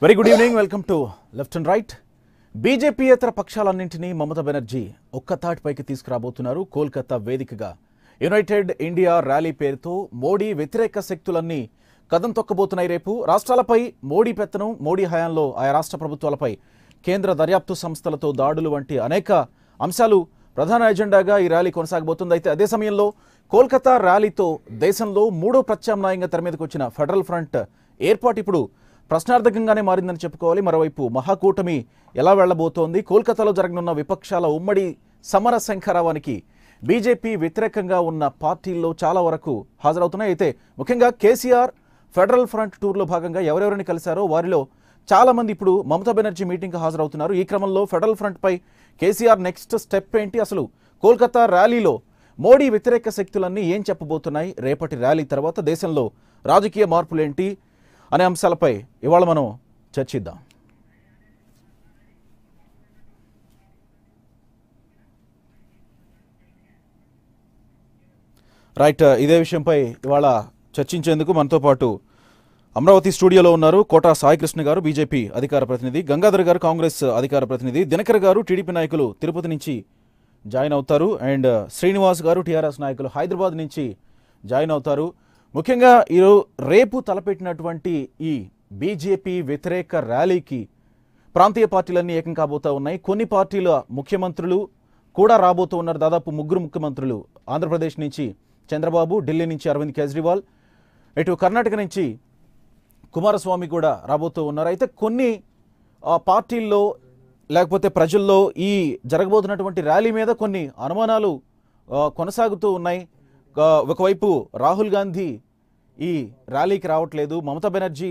Very good evening. Welcome to left and right. బీజేపీయేతర పక్షాలన్నింటినీ మమతా బెనర్జీ ఒక్కతాటిపైకి తీసుకురాబోతున్నారు. కోల్కతా వేదికగా యునైటెడ్ ఇండియా ర్యాలీ పేరుతో మోడీ వ్యతిరేక శక్తులన్నీ కదం తొక్కబోతున్నాయి. రేపు రాష్ట్రాలపై మోడీ పెత్తనం, మోడీ హయాంలో ఆయా రాష్ట్ర ప్రభుత్వాలపై కేంద్ర దర్యాప్తు సంస్థలతో దాడులు వంటి అనేక అంశాలు ప్రధాన ఎజెండాగా ఈ ర్యాలీ కొనసాగబోతుంది. అయితే అదే సమయంలో కోల్కతా ర్యాలీతో దేశంలో మూడో ప్రత్యామ్నాయంగా తెర మీదకు వచ్చిన ఫెడరల్ ఫ్రంట్ ఏర్పాటు ఇప్పుడు ప్రశ్నార్థకంగానే మారిందని చెప్పుకోవాలి. మరోవైపు మహాకూటమి ఎలా వెళ్లబోతోంది? కోల్కతాలో జరగనున్న విపక్షాల ఉమ్మడి సమర శంఖారావానికి బీజేపీ వ్యతిరేకంగా ఉన్న పార్టీల్లో చాలా వరకు హాజరవుతున్నాయి. అయితే ముఖ్యంగా కేసీఆర్ ఫెడరల్ ఫ్రంట్ టూర్లో భాగంగా ఎవరెవరిని కలిశారో వారిలో చాలా మంది ఇప్పుడు మమతా బెనర్జీ మీటింగ్కి హాజరవుతున్నారు. ఈ క్రమంలో ఫెడరల్ ఫ్రంట్ పై కేసీఆర్ నెక్స్ట్ స్టెప్ ఏంటి? అసలు కోల్కతా ర్యాలీలో మోడీ వ్యతిరేక శక్తులన్నీ ఏం చెప్పబోతున్నాయి? రేపటి ర్యాలీ తర్వాత దేశంలో రాజకీయ మార్పులేంటి అనే అంశాలపై ఇవాళ మనం చర్చిద్దాం. రైట్, ఇదే విషయంపై ఇవాళ చర్చించేందుకు మనతో పాటు అమరావతి స్టూడియోలో ఉన్నారు కోటా సాయికృష్ణ గారు, బీజేపీ అధికార ప్రతినిధి, గంగాధర్ గారు, కాంగ్రెస్ అధికార ప్రతినిధి, దినకర్ గారు, టీడీపీ నాయకులు తిరుపతి నుంచి జాయిన్ అవుతారు, అండ్ శ్రీనివాస్ గారు, టీఆర్ఎస్ నాయకులు హైదరాబాద్ నుంచి జాయిన్ అవుతారు. ముఖ్యంగా రేపు తలపెట్టినటువంటి ఈ బీజేపీ వ్యతిరేక ర్యాలీకి ప్రాంతీయ పార్టీలన్నీ ఏకం కాబోతూ ఉన్నాయి. కొన్ని పార్టీల ముఖ్యమంత్రులు కూడా రాబోతూ ఉన్నారు. దాదాపు 3 ముఖ్యమంత్రులు, ఆంధ్రప్రదేశ్ నుంచి చంద్రబాబు, ఢిల్లీ నుంచి అరవింద్ కేజ్రీవాల్, ఇటు కర్ణాటక నుంచి కుమారస్వామి కూడా రాబోతూ ఉన్నారు. అయితే కొన్ని పార్టీల్లో లేకపోతే ప్రజల్లో ఈ జరగబోతున్నటువంటి ర్యాలీ మీద కొన్ని అనుమానాలు కొనసాగుతూ ఉన్నాయి. ఒకవైపు రాహుల్ గాంధీ ఈ ర్యాలీకి రావట్లేదు, మమతా బెనర్జీ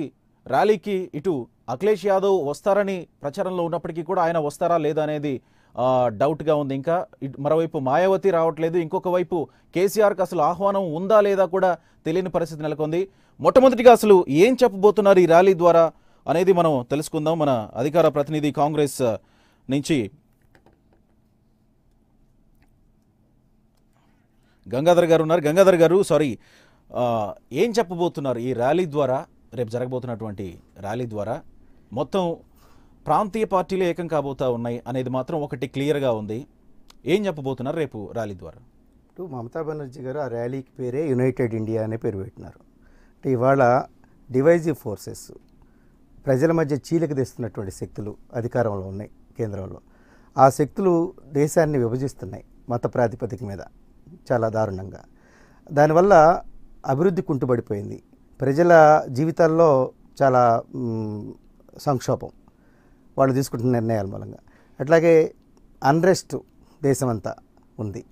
ర్యాలీకి ఇటు అఖిలేష్ యాదవ్ వస్తారని ప్రచారంలో ఉన్నప్పటికీ కూడా ఆయన వస్తారా లేదా అనేది డౌట్గా ఉంది. ఇంకా మరోవైపు మాయావతి రావట్లేదు, ఇంకొక వైపు కేసీఆర్కి అసలు ఆహ్వానం ఉందా లేదా కూడా తెలియని పరిస్థితి నెలకొంది. మొట్టమొదటిగా అసలు ఏం చెప్పబోతున్నారు ఈ ర్యాలీ ద్వారా అనేది మనం తెలుసుకుందాం. మన అధికార ప్రతినిధి కాంగ్రెస్ నుంచి గంగాధర్ గారు ఉన్నారు. గంగాధర్ గారు, ఏం చెప్పబోతున్నారు ఈ ర్యాలీ ద్వారా? రేపు జరగబోతున్నటువంటి ర్యాలీ ద్వారా మొత్తం ప్రాంతీయ పార్టీలు ఏకం కాబోతా ఉన్నాయి అనేది మాత్రం ఒకటి క్లియర్గా ఉంది. ఏం చెప్పబోతున్నారు రేపు ర్యాలీ ద్వారా? మమతా బెనర్జీ గారు ఆ ర్యాలీకి పేరే యునైటెడ్ ఇండియా అనే పేరు పెట్టినారు. అంటే ఇవాళ డివైజివ్ ఫోర్సెస్, ప్రజల మధ్య చీలిక తెస్తున్నటువంటి శక్తులు అధికారంలో ఉన్నాయి కేంద్రంలో. ఆ శక్తులు దేశాన్ని విభజిస్తున్నాయి మత ప్రాతిపదిక మీద చాలా దారుణంగా. దానివల్ల అభివృద్ధి కుంటుపడిపోయింది, ప్రజల జీవితాల్లో చాలా సంక్షోభం వాళ్ళు తీసుకుంటున్న నిర్ణయాల మూలంగా. అట్లాగే అన్రెస్ట్ దేశమంతా ఉంది.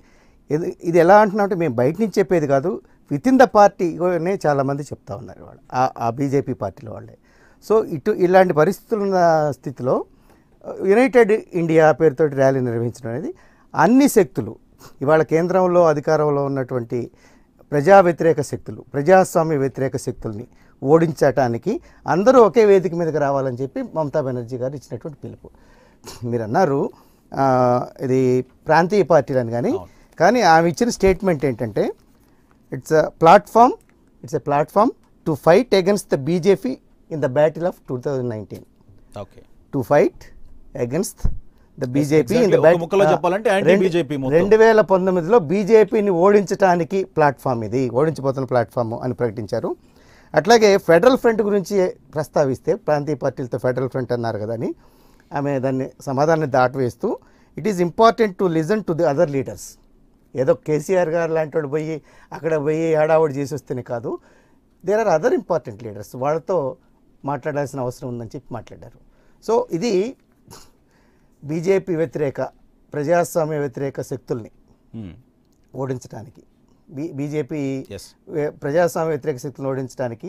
ఇది ఎలా అంటున్నామంటే మేము బయట నుంచి చెప్పేది కాదు, విత్ ఇన్ ద పార్టీనే చాలామంది చెప్తా ఉన్నారు వాళ్ళు, ఆ బీజేపీ పార్టీలో వాళ్ళే. సో ఇలాంటి పరిస్థితులు ఉన్న స్థితిలో యునైటెడ్ ఇండియా పేరుతో ర్యాలీ నిర్వహించడం అనేది అన్ని శక్తులు ఇవాళ కేంద్రంలో అధికారంలో ఉన్నటువంటి ప్రజా వ్యతిరేక శక్తులు, ప్రజాస్వామ్య వ్యతిరేక శక్తుల్ని ఓడించటానికి అందరూ ఒకే వేదిక మీదకి రావాలని చెప్పి మమతా బెనర్జీ గారు ఇచ్చినటువంటి పిలుపు. మీరు అన్నారు ఇది ప్రాంతీయ పార్టీలని, కానీ ఆమె ఇచ్చిన స్టేట్మెంట్ ఏంటంటే it's a platform to fight against the BJP in the battle of 2019. To fight against the BJP in the battle 2019లో బీజేపీని ఓడించడానికి ప్లాట్ఫామ్, ఇది ఓడించబోతున్న ప్లాట్ఫామ్ అని ప్రకటించారు. అట్లాగే ఫెడరల్ ఫ్రంట్ గురించి ప్రస్తావిస్తే ప్రాంతీయ పార్టీలతో ఫెడరల్ ఫ్రంట్ అన్నారు కదా అని ఆమె దాన్ని సమాధానాన్ని దాటవేస్తూ it is important to listen to the other leaders. ఏదో కేసీఆర్ గారు లాంటి వాడు పోయి అక్కడ పోయి హడావుడి చేసి వస్తేనే కాదు, there are other important leaders, వాళ్ళతో మాట్లాడాల్సిన అవసరం ఉందని చెప్పి మాట్లాడారు. సో ఇది బీజేపీ వ్యతిరేక ప్రజాస్వామ్య వ్యతిరేక శక్తుల్ని ఓడించడానికి, బీజేపీ ప్రజాస్వామ్య వ్యతిరేక శక్తులను ఓడించడానికి,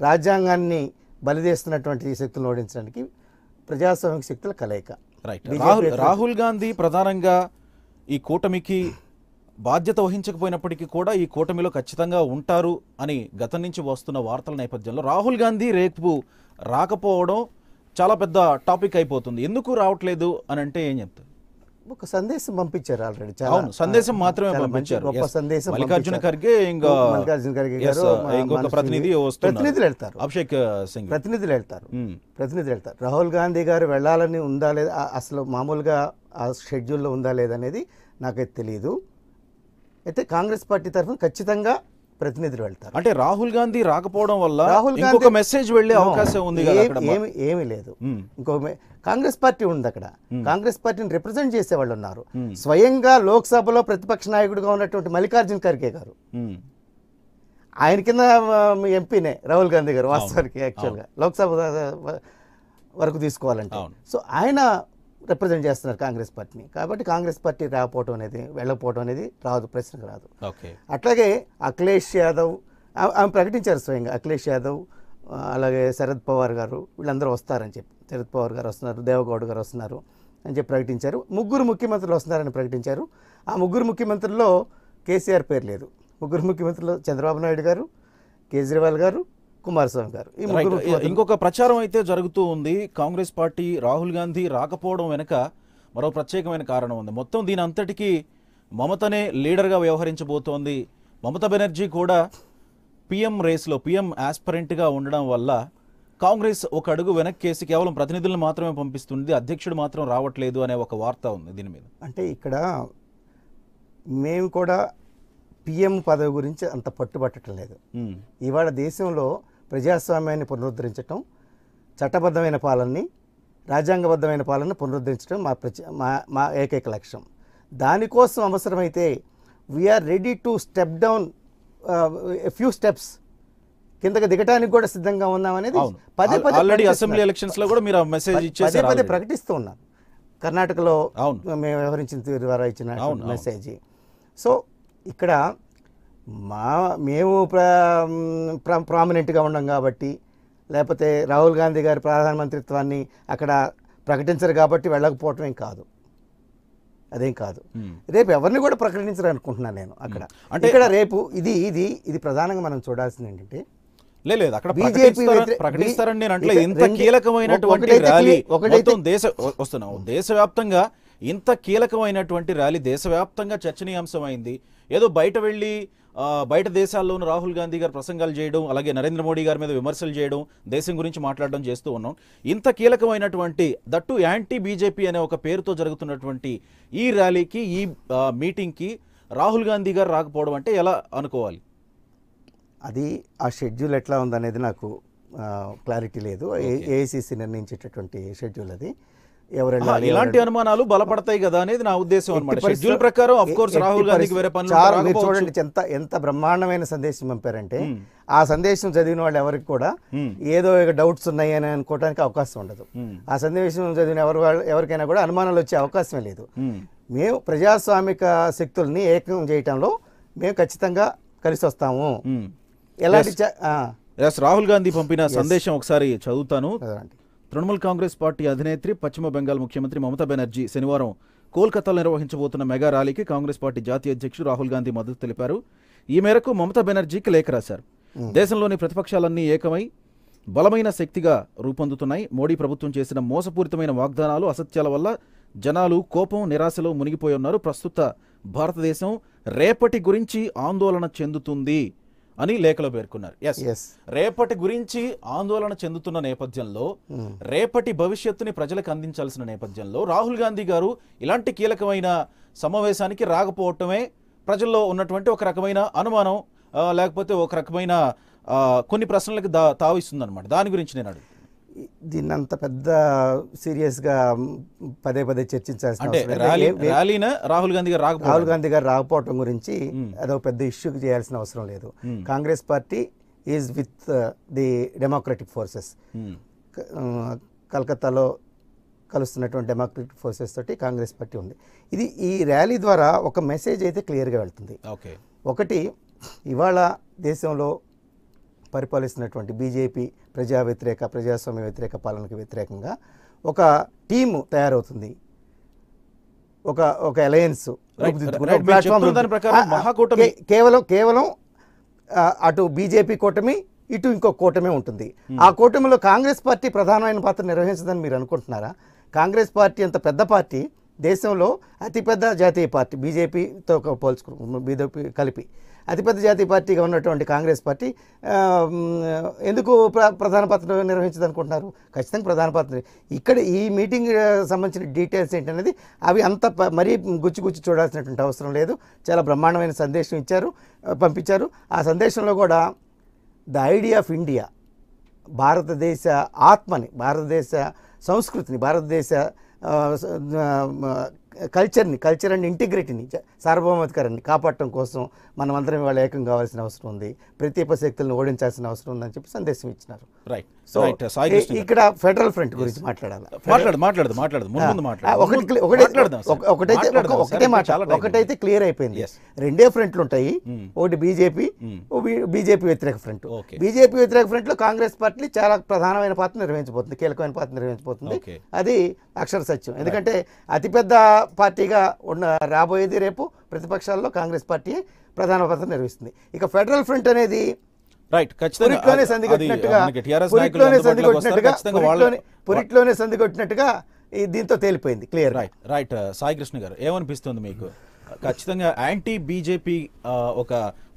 రాజ్యాంగాన్ని బలిదేస్తున్నటువంటి శక్తులను ఓడించడానికి ప్రజాస్వామిక శక్తుల కలయిక. రాహుల్ గాంధీ ప్రధానంగా ఈ కూటమికి బాధ్యత వహించకపోయినప్పటికీ కూడా ఈ కూటమిలో ఖచ్చితంగా ఉంటారు అని గతం నుంచి వస్తున్న వార్తల నేపథ్యంలో రాహుల్ గాంధీ రేపు రాకపోవడం చాలా పెద్ద టాపిక్ అయిపోతుంది. ఎందుకు రావట్లేదు అని అంటే ఏం చెప్తారు? ఒక సందేశం పంపించారు ఆల్రెడీ. అవును, సందేశం మాత్రమే చాలా మంచి పంపించారు. గొప్ప సందేశం మల్లికార్జున ఖర్గే ఇంకా మల్లికార్జున ఖర్గే గారు, ఇంకొక ప్రతినిధి ప్రతినిధులు వెళ్తారు, అభిషేక్ సింగ్ ప్రతినిధులు వెళ్తారు. రాహుల్ గాంధీ గారు వెళ్ళాలని ఉందా లేదా, అసలు మామూలుగా ఆ షెడ్యూల్లో ఉందా లేదనేది నాకైతే తెలియదు. అయితే కాంగ్రెస్ పార్టీ తరఫున ఖచ్చితంగా ప్రతినిధులు వెళ్తారు. అంటే రాహుల్ గాంధీ రాకపోవడం వల్ల రాహుల్ ఇంకొక మెసేజ్ వెళ్ళే అవకాశం ఉంది కదా అక్కడ. ఏమీ లేదు. కాంగ్రెస్ పార్టీ ఉంది అక్కడ. కాంగ్రెస్ పార్టీని రిప్రజెంట్ చేసే వాళ్ళు ఉన్నారు. స్వయంగా లోక్సభలో ప్రతిపక్ష నాయకుడిగా ఉన్నటువంటి మల్లికార్జున ఖర్గే గారు, ఆయన కింద ఎంపీనే రాహుల్ గాంధీ గారు వాస్తవానికి యాక్చువల్గా లోక్సభ వరకు తీసుకోవాలంటే. సో ఆయన రిప్రజెంట్ చేస్తున్నారు కాంగ్రెస్ పార్టీని. కాబట్టి కాంగ్రెస్ పార్టీ రాకపోవడం అనేది, వెళ్ళకపోవడం అనేది రాదు, ప్రశ్నకు రాదు. అట్లాగే అఖిలేష్ యాదవ్ ఆమె ప్రకటించారు స్వయంగా. అఖిలేష్ యాదవ్, అలాగే శరద్ పవార్ గారు, వీళ్ళందరూ వస్తారని చెప్పి. శరద్ పవార్ గారు వస్తున్నారు, దేవగౌడ్ గారు వస్తున్నారు అని చెప్పి ప్రకటించారు. 3 ముఖ్యమంత్రులు వస్తున్నారని ప్రకటించారు. ఆ 3 ముఖ్యమంత్రుల్లో కేసీఆర్ పేరు లేదు. 3 ముఖ్యమంత్రులు చంద్రబాబు నాయుడు గారు, కేజ్రీవాల్ గారు, కుమారస్వామి గారు. ఇంకొక ప్రచారం అయితే జరుగుతూ ఉంది. కాంగ్రెస్ పార్టీ రాహుల్ గాంధీ రాకపోవడం వెనుక మరో ప్రత్యేకమైన కారణం ఉంది. మొత్తం దీని అంతటికీ మమతనే లీడర్గా వ్యవహరించబోతోంది. మమతా బెనర్జీ కూడా పిఎం రేస్లో పిఎం ఆస్పరెంట్గా ఉండడం వల్ల కాంగ్రెస్ ఒక అడుగు వెనక్కేసి కేవలం ప్రతినిధులను మాత్రమే పంపిస్తుంది, అధ్యక్షుడు మాత్రం రావట్లేదు అనే ఒక వార్త ఉంది దీని మీద. అంటే ఇక్కడ మేము కూడా పిఎం పదవి గురించి అంత పట్టుబట్టడం లేదు. ఇవాళ దేశంలో ప్రజాస్వామ్యాన్ని పునరుద్ధరించడం, చట్టబద్ధమైన పాలనని, రాజ్యాంగబద్ధమైన పాలనని పునరుద్ధరించడం మా ఏకైక లక్ష్యం. దానికోసం అవసరమైతే we are ready to step down few steps, కిందకి దిగటానికి కూడా సిద్ధంగా ఉన్నామనేది పదే పదే ప్రకటిస్తూ ఉన్నాం. కర్ణాటకలో మేము వ్యవహరించిన తీరు ద్వారా ఇచ్చిన మెసేజ్. సో ఇక్కడ మేము ప్రామినెంట్గా ఉన్నాం కాబట్టి, లేకపోతే రాహుల్ గాంధీ గారి ప్రధానమంత్రిత్వాన్ని అక్కడ ప్రకటించరు కాబట్టి వెళ్ళకపోవటం ఏం కాదు, అదేం కాదు. రేపు ఎవరిని కూడా ప్రకటించరు అనుకుంటున్నాను నేను అక్కడ. అంటే ఇక్కడ రేపు ఇది ప్రధానంగా మనం చూడాల్సింది ఏంటంటే, లేదు అక్కడ ప్రకటిస్తారని నేను అంటే ఇంత కీలకమైనటువంటి ర్యాలీ దేశవ్యాప్తంగా ఇంత కీలకమైనటువంటి ర్యాలీ దేశవ్యాప్తంగా చర్చనీయాంశమైంది. ఏదో బయట వెళ్ళి బయట దేశాల్లోనూ రాహుల్ గాంధీ గారు ప్రసంగాలు చేయడం, అలాగే నరేంద్ర మోడీ గారి మీద విమర్శలు చేయడం, దేశం గురించి మాట్లాడడం చేస్తూ ఉన్నాం. ఇంత కీలకమైనటువంటి దట్టు యాంటీ బీజేపీ అనే ఒక పేరుతో జరుగుతున్నటువంటి ఈ ర్యాలీకి, ఈ మీటింగ్కి రాహుల్ గాంధీ గారు రాకపోవడం అంటే ఎలా అనుకోవాలి? అది ఆ షెడ్యూల్ ఎట్లా ఉందనేది నాకు క్లారిటీ లేదు. ఏఐసిసి నిర్ణయించేటటువంటి షెడ్యూల్ అది. ఇలాంటి అనుమానాలు బలపడతాయి కదా అనేది నా ఉద్దేశం అన్నమాట. షెడ్యూల్ ప్రకారం ఆఫ్ కోర్స్ రాహుల్ గాంధీకి వేరే పనులు. మీరు చూడండి ఎంత బ్రహ్మాండమైన సందేశం పంపారంటే, ఆ సందేశం చదివిన వాళ్ళు ఎవరికి కూడా ఏదో డౌట్స్ ఉన్నాయి అని అనుకోవడానికి అవకాశం ఉండదు. ఆ సందేశం చదివిన ఎవరికైనా కూడా అనుమానాలు వచ్చే అవకాశమే లేదు. మేము ప్రజాస్వామిక శక్తుల్ని ఏకం చేయటంలో మేము ఖచ్చితంగా కలిసి వస్తాము. ఎలాంటి రాహుల్ గాంధీ పంపిన సందేశం ఒకసారి చదువుతాను. తృణమూల్ కాంగ్రెస్ పార్టీ అధినేత్రి, పశ్చిమ బెంగాల్ ముఖ్యమంత్రి మమతా బెనర్జీ శనివారం కోల్కతాలో నిర్వహించబోతున్న మెగా ర్యాలీకి కాంగ్రెస్ పార్టీ జాతీయ అధ్యక్షుడు రాహుల్ గాంధీ మద్దతు తెలిపారు. ఈ మేరకు మమతా బెనర్జీకి లేఖ రాశారు. దేశంలోని ప్రతిపక్షాలన్నీ ఏకమై బలమైన శక్తిగా రూపొందుతున్నాయి. మోడీ ప్రభుత్వం చేసిన మోసపూరితమైన వాగ్దానాలు, అసత్యాల వల్ల జనాలు కోపం, నిరాశలో మునిగిపోయి ఉన్నారు. ప్రస్తుత భారతదేశం రేపటి గురించి ఆందోళన చెందుతుంది అని లేఖలో పేర్కొన్నారు. రేపటి గురించి ఆందోళన చెందుతున్న నేపథ్యంలో, రేపటి భవిష్యత్తుని ప్రజలకు అందించాల్సిన నేపథ్యంలో రాహుల్ గాంధీ గారు ఇలాంటి కీలకమైన సమావేశానికి రాకపోవటమే ప్రజల్లో ఉన్నటువంటి ఒక రకమైన అనుమానం, లేకపోతే ఒక రకమైన కొన్ని ప్రశ్నలకు తావిస్తుందన్నమాట. దాని గురించి నేను అడుగు. దీన్ని అంత పెద్ద సీరియస్గా పదే చర్చించాల్సిన రాహుల్ గాంధీ గారు రాకపోవటం గురించి అదొక పెద్ద ఇష్యూకి చేయాల్సిన అవసరం లేదు. Congress party is with the democratic forces. కలకత్తాలో కలుస్తున్నటువంటి డెమోక్రటిక్ ఫోర్సెస్ తోటి కాంగ్రెస్ పార్టీ ఉంది. ఈ ర్యాలీ ద్వారా ఒక మెసేజ్ అయితే క్లియర్గా వెళ్తుంది. ఒకటి, ఇవాళ దేశంలో పరిపాలిస్తున్నటువంటి బీజేపీ ప్రజాస్వామ్య వ్యతిరేక పాలనకు వ్యతిరేకంగా ఒక టీము తయారవుతుంది, ఒక అలయన్స్ కేవలం అటు బీజేపీ కూటమి, ఇటు ఇంకో కూటమి ఉంటుంది. ఆ కూటమిలో కాంగ్రెస్ పార్టీ ప్రధానమైన పాత్ర నిర్వహించదని మీరు అనుకుంటున్నారా? కాంగ్రెస్ పార్టీ అంత పెద్ద పార్టీ దేశంలో అతిపెద్ద జాతీయ పార్టీ బీజేపీతో బీజేపీ కలిపి అతిపెద్ద జాతీయ పార్టీగా ఉన్నటువంటి కాంగ్రెస్ పార్టీ ఎందుకు ప్రధాన పాత్ర నిర్వహించదనుకుంటున్నారు? ఖచ్చితంగా ప్రధాన పాత్ర. ఇక్కడ ఈ మీటింగ్ సంబంధించిన డీటెయిల్స్ ఏంటనేది అవి అంత మరీ గుచ్చి చూడాల్సినటువంటి అవసరం లేదు. చాలా బ్రహ్మాండమైన సందేశం పంపించారు. ఆ సందేశంలో కూడా ద ఐడియా ఆఫ్ ఇండియా, భారతదేశ ఆత్మని, భారతదేశ సంస్కృతిని, భారతదేశ కల్చర్ అండ్ ఇంటిగ్రిటీని, సార్వభౌమాధికారాన్ని కాపాడటం కోసం మనం అందరం ఇవాళ ఏకం కావాల్సిన అవసరం ఉంది, ప్రతిపక్ష శక్తులను ఓడించాల్సిన అవసరం ఉందని చెప్పి సందేశం ఇచ్చినారు. సో ఇక్కడ ఫెడరల్ ఫ్రంట్ గురించి ఒకటైతే క్లియర్ అయిపోయింది. రెండే ఫ్రంట్లు ఉంటాయి, ఒకటి బీజేపీ వ్యతిరేక ఫ్రంట్. బీజేపీ వ్యతిరేక ఫ్రంట్ లో కాంగ్రెస్ పార్టీ చాలా ప్రధానమైన పాత్ర నిర్వహించబోతుంది, కీలకమైన పాత్ర నిర్వహించబోతుంది. అది అక్షర సత్యం. ఎందుకంటే అతిపెద్ద పార్టీగా రాబోయేది రేపు ప్రతిపక్షాల్లో కాంగ్రెస్ పార్టీ ప్రధాన పాత్ర నిర్వహిస్తుంది. ఇక ఫెడరల్ ఫ్రంట్ అనేది పురిట్లోనే సంధికొట్టినట్టుగా దీంతో తేలిపోయింది క్లియర్. రైట్ సాయి కృష్ణ గారు, ఏమనిపిస్తుంది మీకు? ఖచ్చితంగా యాంటీ బీజేపీ ఒక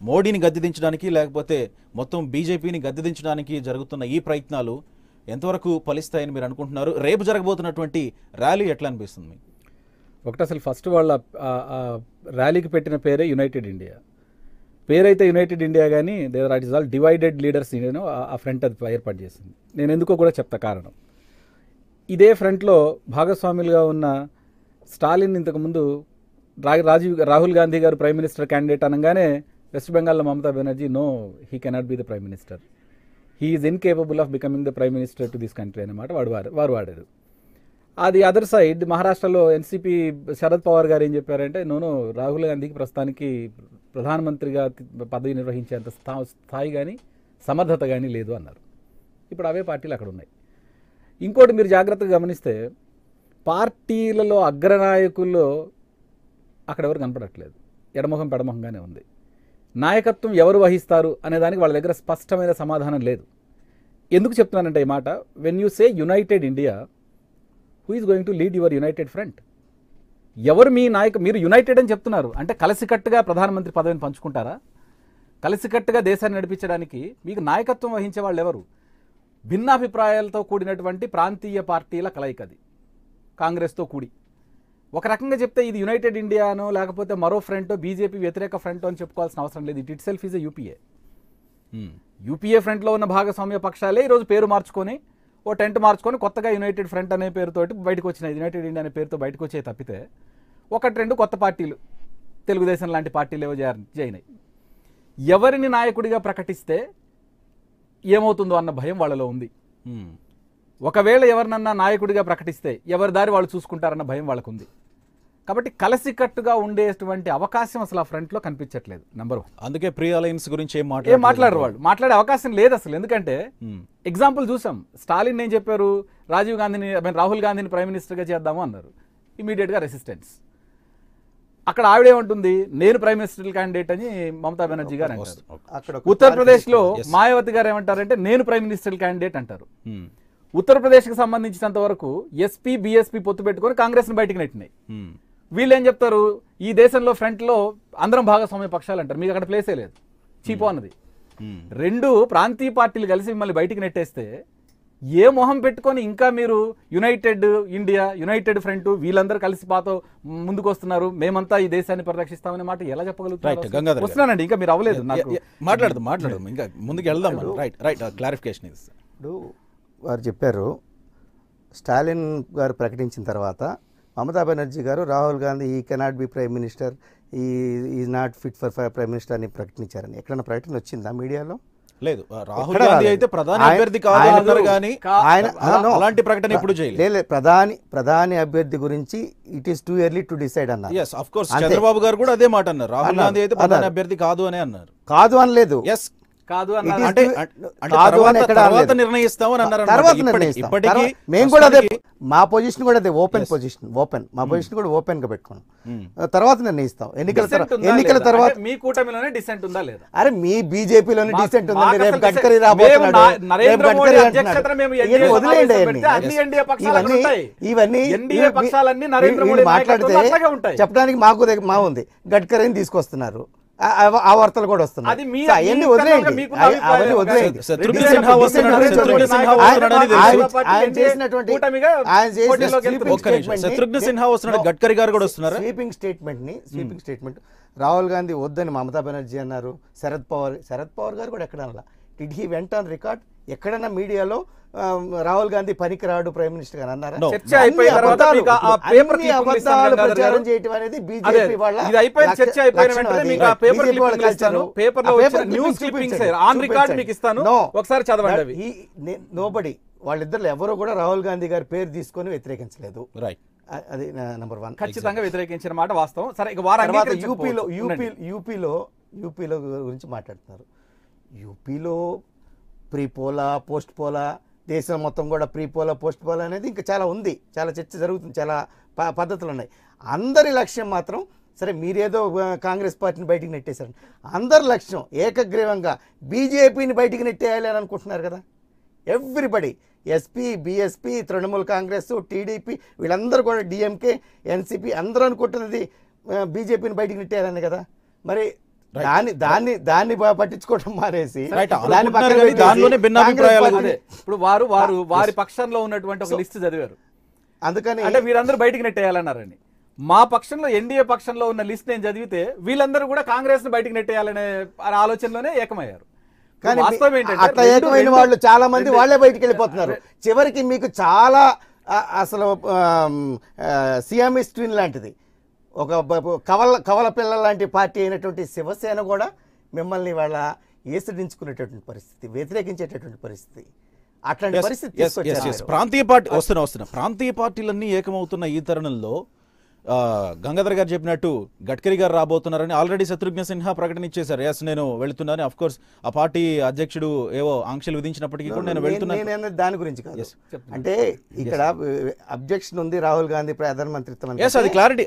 మోడీని గద్దెదించడానికి లేకపోతే మొత్తం బీజేపీని గద్దెదించడానికి జరుగుతున్న ఈ ప్రయత్నాలు ఎంతవరకు ఫలిస్తాయని మీరు అనుకుంటున్నారు? రేపు జరగబోతున్నటువంటి ర్యాలీ ఎట్లా అనిపిస్తుంది మీకు? ఒకటి, అసలు ఫస్ట్ వాళ్ళ ర్యాలీకి పెట్టిన పేరే యునైటెడ్ ఇండియా. పేరైతే యునైటెడ్ ఇండియా కానీ there it is all divided leaders ఆ ఫ్రంట్ అది ఏర్పాటు చేసింది. నేను ఎందుకో కూడా చెప్తా కారణం. ఇదే ఫ్రంట్లో భాగస్వాములుగా ఉన్న స్టాలిన్ ఇంతకుముందు రాహుల్ గాంధీ గారు ప్రైమ్ మినిస్టర్ క్యాండిడేట్ అనగానే వెస్ట్ బెంగాల్లో Mamata Banerjee no, he cannot be the prime minister, he is incapable of becoming the prime minister to this country అన్నమాట వారు వాడారు. అది అదర్ సైడ్ మహారాష్ట్రలో ఎన్సీపీ శరద్ పవార్ గారు ఏం చెప్పారంటే, నోను రాహుల్ గాంధీకి ప్రస్తుతానికి ప్రధానమంత్రిగా పదవి నిర్వహించేంత స్థాయి కానీ సమర్థత కానీ లేదు అన్నారు. ఇప్పుడు అవే పార్టీలు అక్కడ ఉన్నాయి. ఇంకోటి మీరు జాగ్రత్తగా గమనిస్తే పార్టీలలో అగ్రనాయకుల్లో అక్కడ ఎవరు కనపడట్లేదు, ఎడమొహం పెడమొహంగానే ఉంది. నాయకత్వం ఎవరు వహిస్తారు అనే దానికి వాళ్ళ దగ్గర స్పష్టమైన సమాధానం లేదు. ఎందుకు చెప్తున్నానంటే ఈ మాట, when you say United India, who is going to lead your United front? ఎవరు మీ మీరు యునైటెడ్ అని చెప్తున్నారు అంటే కలిసికట్టుగా ప్రధానమంత్రి పదవిని పంచుకుంటారా? కలిసికట్టుగా దేశాన్ని నడిపించడానికి మీకు నాయకత్వం వహించే వాళ్ళు ఎవరు? భిన్నాభిప్రాయాలతో కూడినటువంటి ప్రాంతీయ పార్టీల కలయికది కాంగ్రెస్తో కూడి. ఒక రకంగా చెప్తే ఇది యునైటెడ్ ఇండియానో లేకపోతే మరో ఫ్రంటో బీజేపీ వ్యతిరేక ఫ్రంట్ అని చెప్పుకోవాల్సిన అవసరం లేదు. Itself is a UPA ఫ్రంట్లో ఉన్న భాగస్వామ్య పక్షాలే ఈరోజు పేరు మార్చుకొని ఓ టెంట్ మార్చుకొని కొత్తగా యునైటెడ్ ఫ్రంట్ అనే పేరుతోటి బయటకు వచ్చినాయి, యునైటెడ్ ఇండియా అనే పేరుతో బయటకు వచ్చే తప్పితే ఒకటి రెండు కొత్త పార్టీలు తెలుగుదేశం లాంటి పార్టీలు ఏవో జాయినాయి. ఎవరిని నాయకుడిగా ప్రకటిస్తే ఏమవుతుందో అన్న భయం వాళ్ళలో ఉంది. ఒకవేళ ఎవరినన్నా నాయకుడిగా ప్రకటిస్తే ఎవరి దారి వాళ్ళు చూసుకుంటారన్న భయం వాళ్ళకు ఉంది. కాబట్టి కలిసికట్టుగా ఉండేటువంటి అవకాశం అసలు ఆ ఫ్రంట్లో కనిపించట్లేదు. నెంబర్ 1. అందుకే ప్రీ అలయన్స్ గురించి ఏం మాట్లాడరు వాళ్ళు, మాట్లాడే అవకాశం లేదు అసలు. ఎందుకంటే ఎగ్జాంపుల్ చూసాం, స్టాలిన్ ఏం చెప్పారు, రాహుల్ గాంధీని ప్రైమ్ మినిస్టర్గా చేద్దాము అన్నారు, ఇమీడియట్గా రెసిస్టెన్స్. అక్కడ ఆవిడేమంటుంది, నేను ప్రైమ్ మినిస్టర్ క్యాండిడేట్ అని మమతా బెనర్జీ గారు అంటారు. ఉత్తరప్రదేశ్లో మాయావతి గారు ఏమంటారంటే నేను ప్రైమ్ మినిస్టర్ క్యాండిడేట్ అంటారు. ఉత్తరప్రదేశ్కి సంబంధించినంత వరకు ఎస్పీ బీఎస్పీ పొత్తు పెట్టుకొని కాంగ్రెస్ని బయటికి నెట్టినాయి. వీళ్ళు ఏం చెప్తారు, ఈ దేశంలో ఫ్రంట్లో అందరం భాగస్వామ్య పక్షాలు అంటారు, మీకు అక్కడ ప్లేసే లేదు, చీపో అన్నది. రెండు ప్రాంతీయ పార్టీలు కలిసి మిమ్మల్ని బయటికి నెట్టేస్తే ఏ మొహం పెట్టుకొని ఇంకా మీరు యునైటెడ్ ఇండియా, యునైటెడ్ ఫ్రంట్ వీళ్ళందరూ కలిసి పాతో ముందుకు వస్తున్నారు, మేమంతా ఈ దేశాన్ని పరిరక్షిస్తామనే మాట ఎలా చెప్పగలుగుతారు? వస్తున్నానండి, ఇంకా మీరు అవ్వలేదు, మాట్లాడదు ఇంకా ముందుకు వెళ్దాం. Right clarification. ఇప్పుడు వారు చెప్పారు, స్టాలిన్ గారు ప్రకటించిన తర్వాత మమతా బెనర్జీ గారు రాహుల్ గాంధీ ఈ cannot be prime minister, is not fit for prime minister అని ప్రకటించారని ఎక్కడైనా ప్రకటన వచ్చిందా మీడియాలో? లేదు. రాహుల్ గాంధీ అయితే ప్రధాని అభ్యర్థి కాదు కానీ ఆయన అలాంటి ప్రకటన ఎప్పుడు చేయలేదు. ప్రధాని అభ్యర్థి గురించి it is too early to decide అన్నారు. yes of course చంద్రబాబు గారు కూడా అదే మాట అన్నారు, రాహుల్ గాంధీ అయితే ప్రధాని అభ్యర్థి కాదు అని అన్నారు. కాదు అనలేదు, కాదు It అన్నారు. is అంటే కాదు అని ఎక్కడ తర్వాత అనలేదు. నిర్ణయిస్తామని అన్నారు తర్వాత అన్నమాట. నిర్ణయిస్తాం. ఇప్పటికీ మేము కూడా అదే, మా పొజిషన్ కూడా అదే, ఓపెన్ పొజిషన్, మా పొజిషన్ కూడా ఓపెన్ గా పెట్టుకున్నాం. తర్వాత నిర్ణయిస్తాం Dissent ఉందా ఎన్నికల లేదా? తర్వాత. అంటే మీ కూటమిలోనే డిసెంట్ ఉందా లేదా? అరే మీ బీజేపీలోనే డిసెంట్ ఉందండి. మాకు రేపు అసలు గడ్కరీ మేము రాబోతున్నాడు, నరేంద్ర రేపు మోడీ గడ్కరీ అధ్యక్షతన మేము అంటున్నాడు. NDA ఇవన్నీ వదిలేయండి సమావేశం అన్ని. పెడితే అన్ని NDA పక్షాలు అక్కడ ఉంటాయి. ఇవన్నీ NDA పక్షాలన్నీ నరేంద్ర వీళ్ళు మోడీ మాట్లాడితే నాయకత్వంలో అట్లాగే ఉంటాయి. చెప్పడానికి మా ఉంది, గడ్కరీని తీసుకొస్తున్నారు, ఆ వార్తలు కూడా వస్తున్నాయి. అది మీ- సో అవన్నీ మీ వదిలేయండి, మీకున్న అవన్నీ అభిప్రాయం వదిలేయండి. శత్రుఘ్న Dissent సిన్హా వస్తున్నాడు, గురించి శత్రుఘ్న వదిలేయండి. సిన్హా వస్తున్నాడని తెలుసు. ఆయన చేసినటువంటి కూటమిగా ఆయన చేసిన పోటీలోకి sweeping ఒక్క నిమిషం. statement ని- శత్రుఘ్న సిన్హా వస్తున్నాడు, గడ్కరీ గారు కూడా వస్తున్నారా? స్వీపింగ్ స్టేట్మెంట్ రాహుల్ గాంధీ వద్దని మమతా బెనర్జీ అన్నారు, శరద్ పవార్ గారు కూడా ఎక్కడ అలా did he went on record ఎక్కడన్నా మీడియాలో రాహుల్ గాంధీ పనికిరాడు ప్రైమ్ మినిస్టర్ గారు అన్నారా? No. చర్చ అయిపోయిన తర్వాత మీకు ఆ పేపర్ అన్ని అబద్ధాలు ప్రచారం చేయటం అనేది బీజేపీ వాళ్ళ ఇది అయిపోయిన చర్చ అయిపోయిన లక్షణం వెంటనే అది. మీకు ఆ పేపర్ BJP వాళ్ళ క్లిప్పింగ్లు ఇస్తాను, culture. పేపర్ లో ఆ వచ్చిన paper న్యూస్ clippings క్లిప్పింగ్స్ చూపించండి. ఆన్ రికార్డ్ మీకు ఇస్తాను, No. ఒకసారి చదవండి అవి. నోబడి వాళ్ళిద్దరు ఎవరు కూడా రాహుల్ గాంధీ గారి పేరు తీసుకొని వ్యతిరేకించలేదు. రైట్. అది నెంబర్ 1. ఖచ్చితంగా వ్యతిరేకించిన మాట వాస్తవం. సరే ఇక వారు తర్వాత అంగీకరించకపోవచ్చు. యూపీలో గురించి మాట్లాడుతున్నారు. యూపీలో ప్రీ పోలా, పోస్ట్ పోలా, దేశం మొత్తం కూడా ప్రీ పోలా, పోస్ట్ పోలా అనేది ఇంకా చాలా ఉంది, చాలా చర్చ జరుగుతుంది, చాలా పద్ధతులు ఉన్నాయి. అందరి లక్ష్యం మాత్రం, సరే మీరేదో కాంగ్రెస్ పార్టీని బయటికి నెట్టేశారు, అందరి లక్ష్యం ఏకగ్రీవంగా బీజేపీని బయటికి నెట్టేయాలి అని అనుకుంటున్నారు కదా. Everybody, SP, BSP, Trinamool Congress, TDP, వీళ్ళందరూ కూడా డిఎంకే, ఎన్సీపీ అందరూ అనుకుంటున్నది బీజేపీని బయటికి నెట్టేయాలని కదా. మరి దాన్ని పట్టించుకోవడం మానేసి Right. దాన్ని పక్కన అనుకుంటున్నారు కానీ పెట్టేసి దానిలోనే భిన్నాభిప్రాయాలు కాంగ్రెస్ అదే పార్టీ- ఇప్పుడు వారి పక్షంలో ఉన్నటువంటి ఒక లిస్ట్ చదివారు, అందుకని అంటే వీరందరూ బయటికి నెట్టేయాలన్నారని. మా పక్షంలో ఎన్డీఏ పక్షంలో ఉన్న లిస్ట్ నేను చదివితే వీళ్ళందరూ కూడా కాంగ్రెస్ ను బయటికి నెట్టేయాలనే ఆలోచనలోనే ఏకమయ్యారు. కానీ వాస్తవం ఏంటంటే అట్లా ఏకమైన వాళ్ళు చాలా మంది వాళ్ళే బయటికి వెళ్ళిపోతున్నారు. చివరికి మీకు చాలా అసలు సియామిస్ ట్విన్ లాంటిది ఒక కవల పిల్ల లాంటి పార్టీ అయినటువంటి శివసేన కూడా మిమ్మల్ని వాళ్ళ ఏసుడించుకునేటటువంటి పరిస్థితి, వ్యతిరేకించేటటువంటి పరిస్థితి, అట్లాంటి పరిస్థితి తీసుకొచ్చారు. ప్రాంతీయ పార్టీ వస్తున్నా ప్రాంతీయ పార్టీలన్నీ ఏకమవుతున్న ఈ తరుణంలో గంగాధర్ గారు చెప్పినట్టు గడ్కరీ గారు రాబోతున్నారని ఆల్రెడీ శత్రుఘ్న సిన్హా ప్రకటన ఇచ్చేశారు. ఎస్ నేను వెళ్తున్నాను. అఫ్ కోర్స్ ఆ పార్టీ అధ్యక్షుడు ఏవో ఆంక్షలు విధించినప్పటికీ కూడా నేను వెళ్తున్నాను. నేను దాని గురించి కాదు, అంటే ఇక్కడ అబ్జెక్షన్ ఉంది రాహుల్ గాంధీ ప్రధానమంత్రిత్వం అని. Yes, అది క్లారిటీ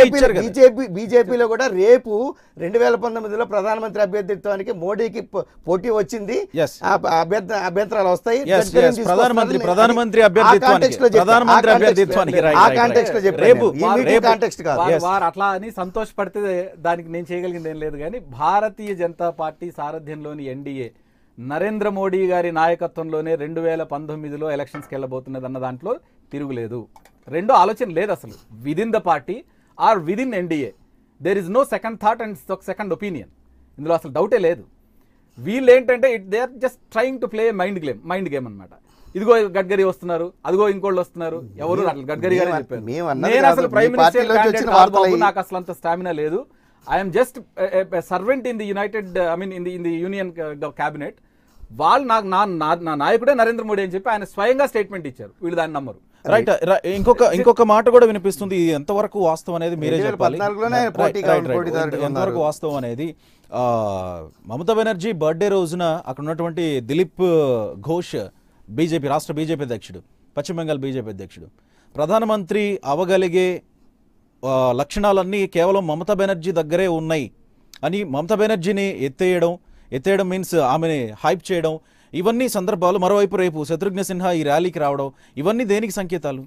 ఇచ్చారు కదా. బీజేపీలో కూడా రేపు 2019లో ప్రధానమంత్రి అభ్యర్థిత్వానికి మోడీకి పోటీ వచ్చింది. Yes. అభ్యంతరాలు వస్తాయి. Yes, గడ్కరీని yes, తీసుకొస్తారని ప్రధానమంత్రి అభ్యర్థిత్వానికి రేపు వారు అట్లా అని సంతోషపడితే దానికి నేను చేయగలిగింది ఏం లేదు. కానీ భారతీయ జనతా పార్టీ సారథ్యంలోని ఎన్డీఏ నరేంద్ర మోడీ గారి నాయకత్వంలోనే 2019లో ఎలక్షన్స్కి వెళ్ళబోతున్నది అన్న దాంట్లో తిరుగులేదు. రెండో ఆలోచన లేదు అసలు. Within the party or within NDA there is no second thought and second opinion. ఇందులో అసలు డౌటే లేదు. వీళ్ళు ఏంటంటే they are just trying to play mind game అన్నమాట. ఇదిగో గడ్కరీ వస్తున్నారు, అదిగో ఇంకోళ్ళు వస్తున్నారు, ఎవరు గడ్కరీ గారే చెప్పారు. నేను అసలు ప్రైమ్ మినిస్టర్ క్యాండిడేట్ కాదు బాబు, నాకు అసలు అంత స్టామినా లేదు. I'm just servant in the United in the union cabinet. వాళ్ళు నా నాయకుడే నరేంద్ర మోడీ అని చెప్పి ఆయన స్వయంగా స్టేట్మెంట్ ఇచ్చారు. వీళ్ళు దాన్ని నమ్మరు. రైట్. ఇంకొక మాట కూడా వినిపిస్తుంది. ఇది ఎంతవరకు వాస్తవం అనేది మీరే చెప్పాలి. ఎంతవరకు వాస్తవం అనేది మమతా బెనర్జీ బర్త్డే రోజున అక్కడ ఉన్నటువంటి దిలీప్ ఘోష్ బీజేపీ రాష్ట్ర బీజేపీ అధ్యక్షుడు, పశ్చిమ బెంగాల్ బీజేపీ అధ్యక్షుడు, ప్రధానమంత్రి అవగలిగే లక్షణాలన్నీ కేవలం మమతా బెనర్జీ దగ్గరే ఉన్నాయి అని మమతా బెనర్జీని ఎత్తేయడం మీన్స్ ఆమెని హైప్ చేయడం, ఇవన్నీ సందర్భాలు. మరోవైపు రేపు శత్రుఘ్న సిన్హా ఈ ర్యాలీకి రావడం, ఇవన్నీ దేనికి సంకేతాలు?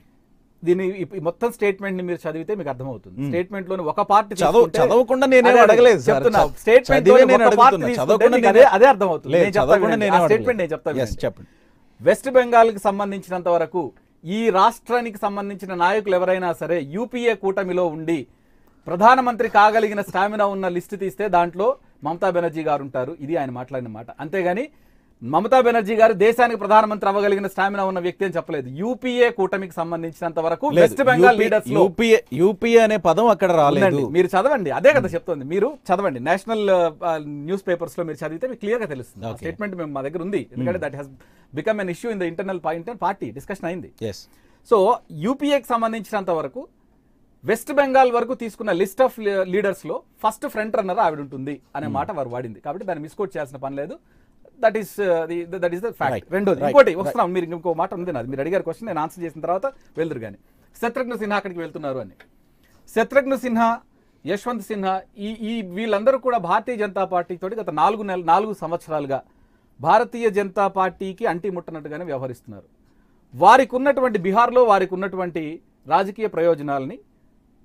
దీని మొత్తం స్టేట్మెంట్ ని మీరు చదివితే మీకు అర్థమవుతుంది. స్టేట్మెంట్ లోని ఒక పార్ట్ చదవకుండా నేనే అడగలేదు. అదే అర్థమవుతుంది. చెప్పండి. వెస్ట్ బెంగాల్ కి సంబంధించినంత వరకు ఈ రాష్ట్రానికి సంబంధించిన నాయకులు ఎవరైనా సరే యూపీఏ కూటమిలో ఉండి ప్రధానమంత్రి కాగలిగిన స్టామినా ఉన్న లిస్టు తీస్తే దాంట్లో మమతా బెనర్జీ గారు ఉంటారు. ఇది ఆయన మాట్లాడిన మాట. అంతేగాని మమతా బెనర్జీ గారు దేశానికి ప్రధానమంత్రి అవ్వగలిగిన స్టామినా ఉన్న వ్యక్తి అని చెప్పలేదు. యూపీఏ కూటమికి సంబంధించినంత వరకు వెస్ట్ బెంగాల్ లీడర్స్ లో యూపీఏ అనే పదం అక్కడ రాలేదు. మీరు చదవండి, అదే కదా చెప్తుంది. మీరు చదవండి, నేషనల్ న్యూస్ పేపర్స్ లో మీరు చదివితే మీకు క్లియర్ గా తెలుస్తుంది. స్టేట్మెంట్ మా దగ్గర ఉంది, ఎందుకంటే that he's become an issue in the internal party discussion అయింది. సో యూపీఏకి సంబంధించినంత వరకు వెస్ట్ బెంగాల్ వరకు తీసుకున్న లిస్ట్ ఆఫ్ లీడర్స్ లో ఫస్ట్ ఫ్రంట్ రన్నర్ ఆవిడ ఉంటుంది అనే మాట వారు వాడింది. కాబట్టి దాన్ని మిస్కోట్ చేయాల్సిన పని లేదు. That is the fact. రెండోది ఇంకోటి వస్తున్నాం, మీరు ఇంకో మాట ఉంది నాది, మీరు అడిగారు క్వశ్చన్, నేను ఆన్సర్ చేసిన తర్వాత వెళ్తురు కానీ శత్రుఘ్న సిన్హా అక్కడికి వెళ్తున్నారు అని. శత్రుఘ్న సిన్హా, యశ్వంత్ సిన్హా ఈ వీళ్ళందరూ కూడా భారతీయ జనతా పార్టీ తోటి గత 4 సంవత్సరాలుగా భారతీయ జనతా పార్టీకి అంటి ముట్టనట్టుగానే వ్యవహరిస్తున్నారు. వారికి ఉన్నటువంటి బీహార్లో వారికి ఉన్నటువంటి రాజకీయ ప్రయోజనాలని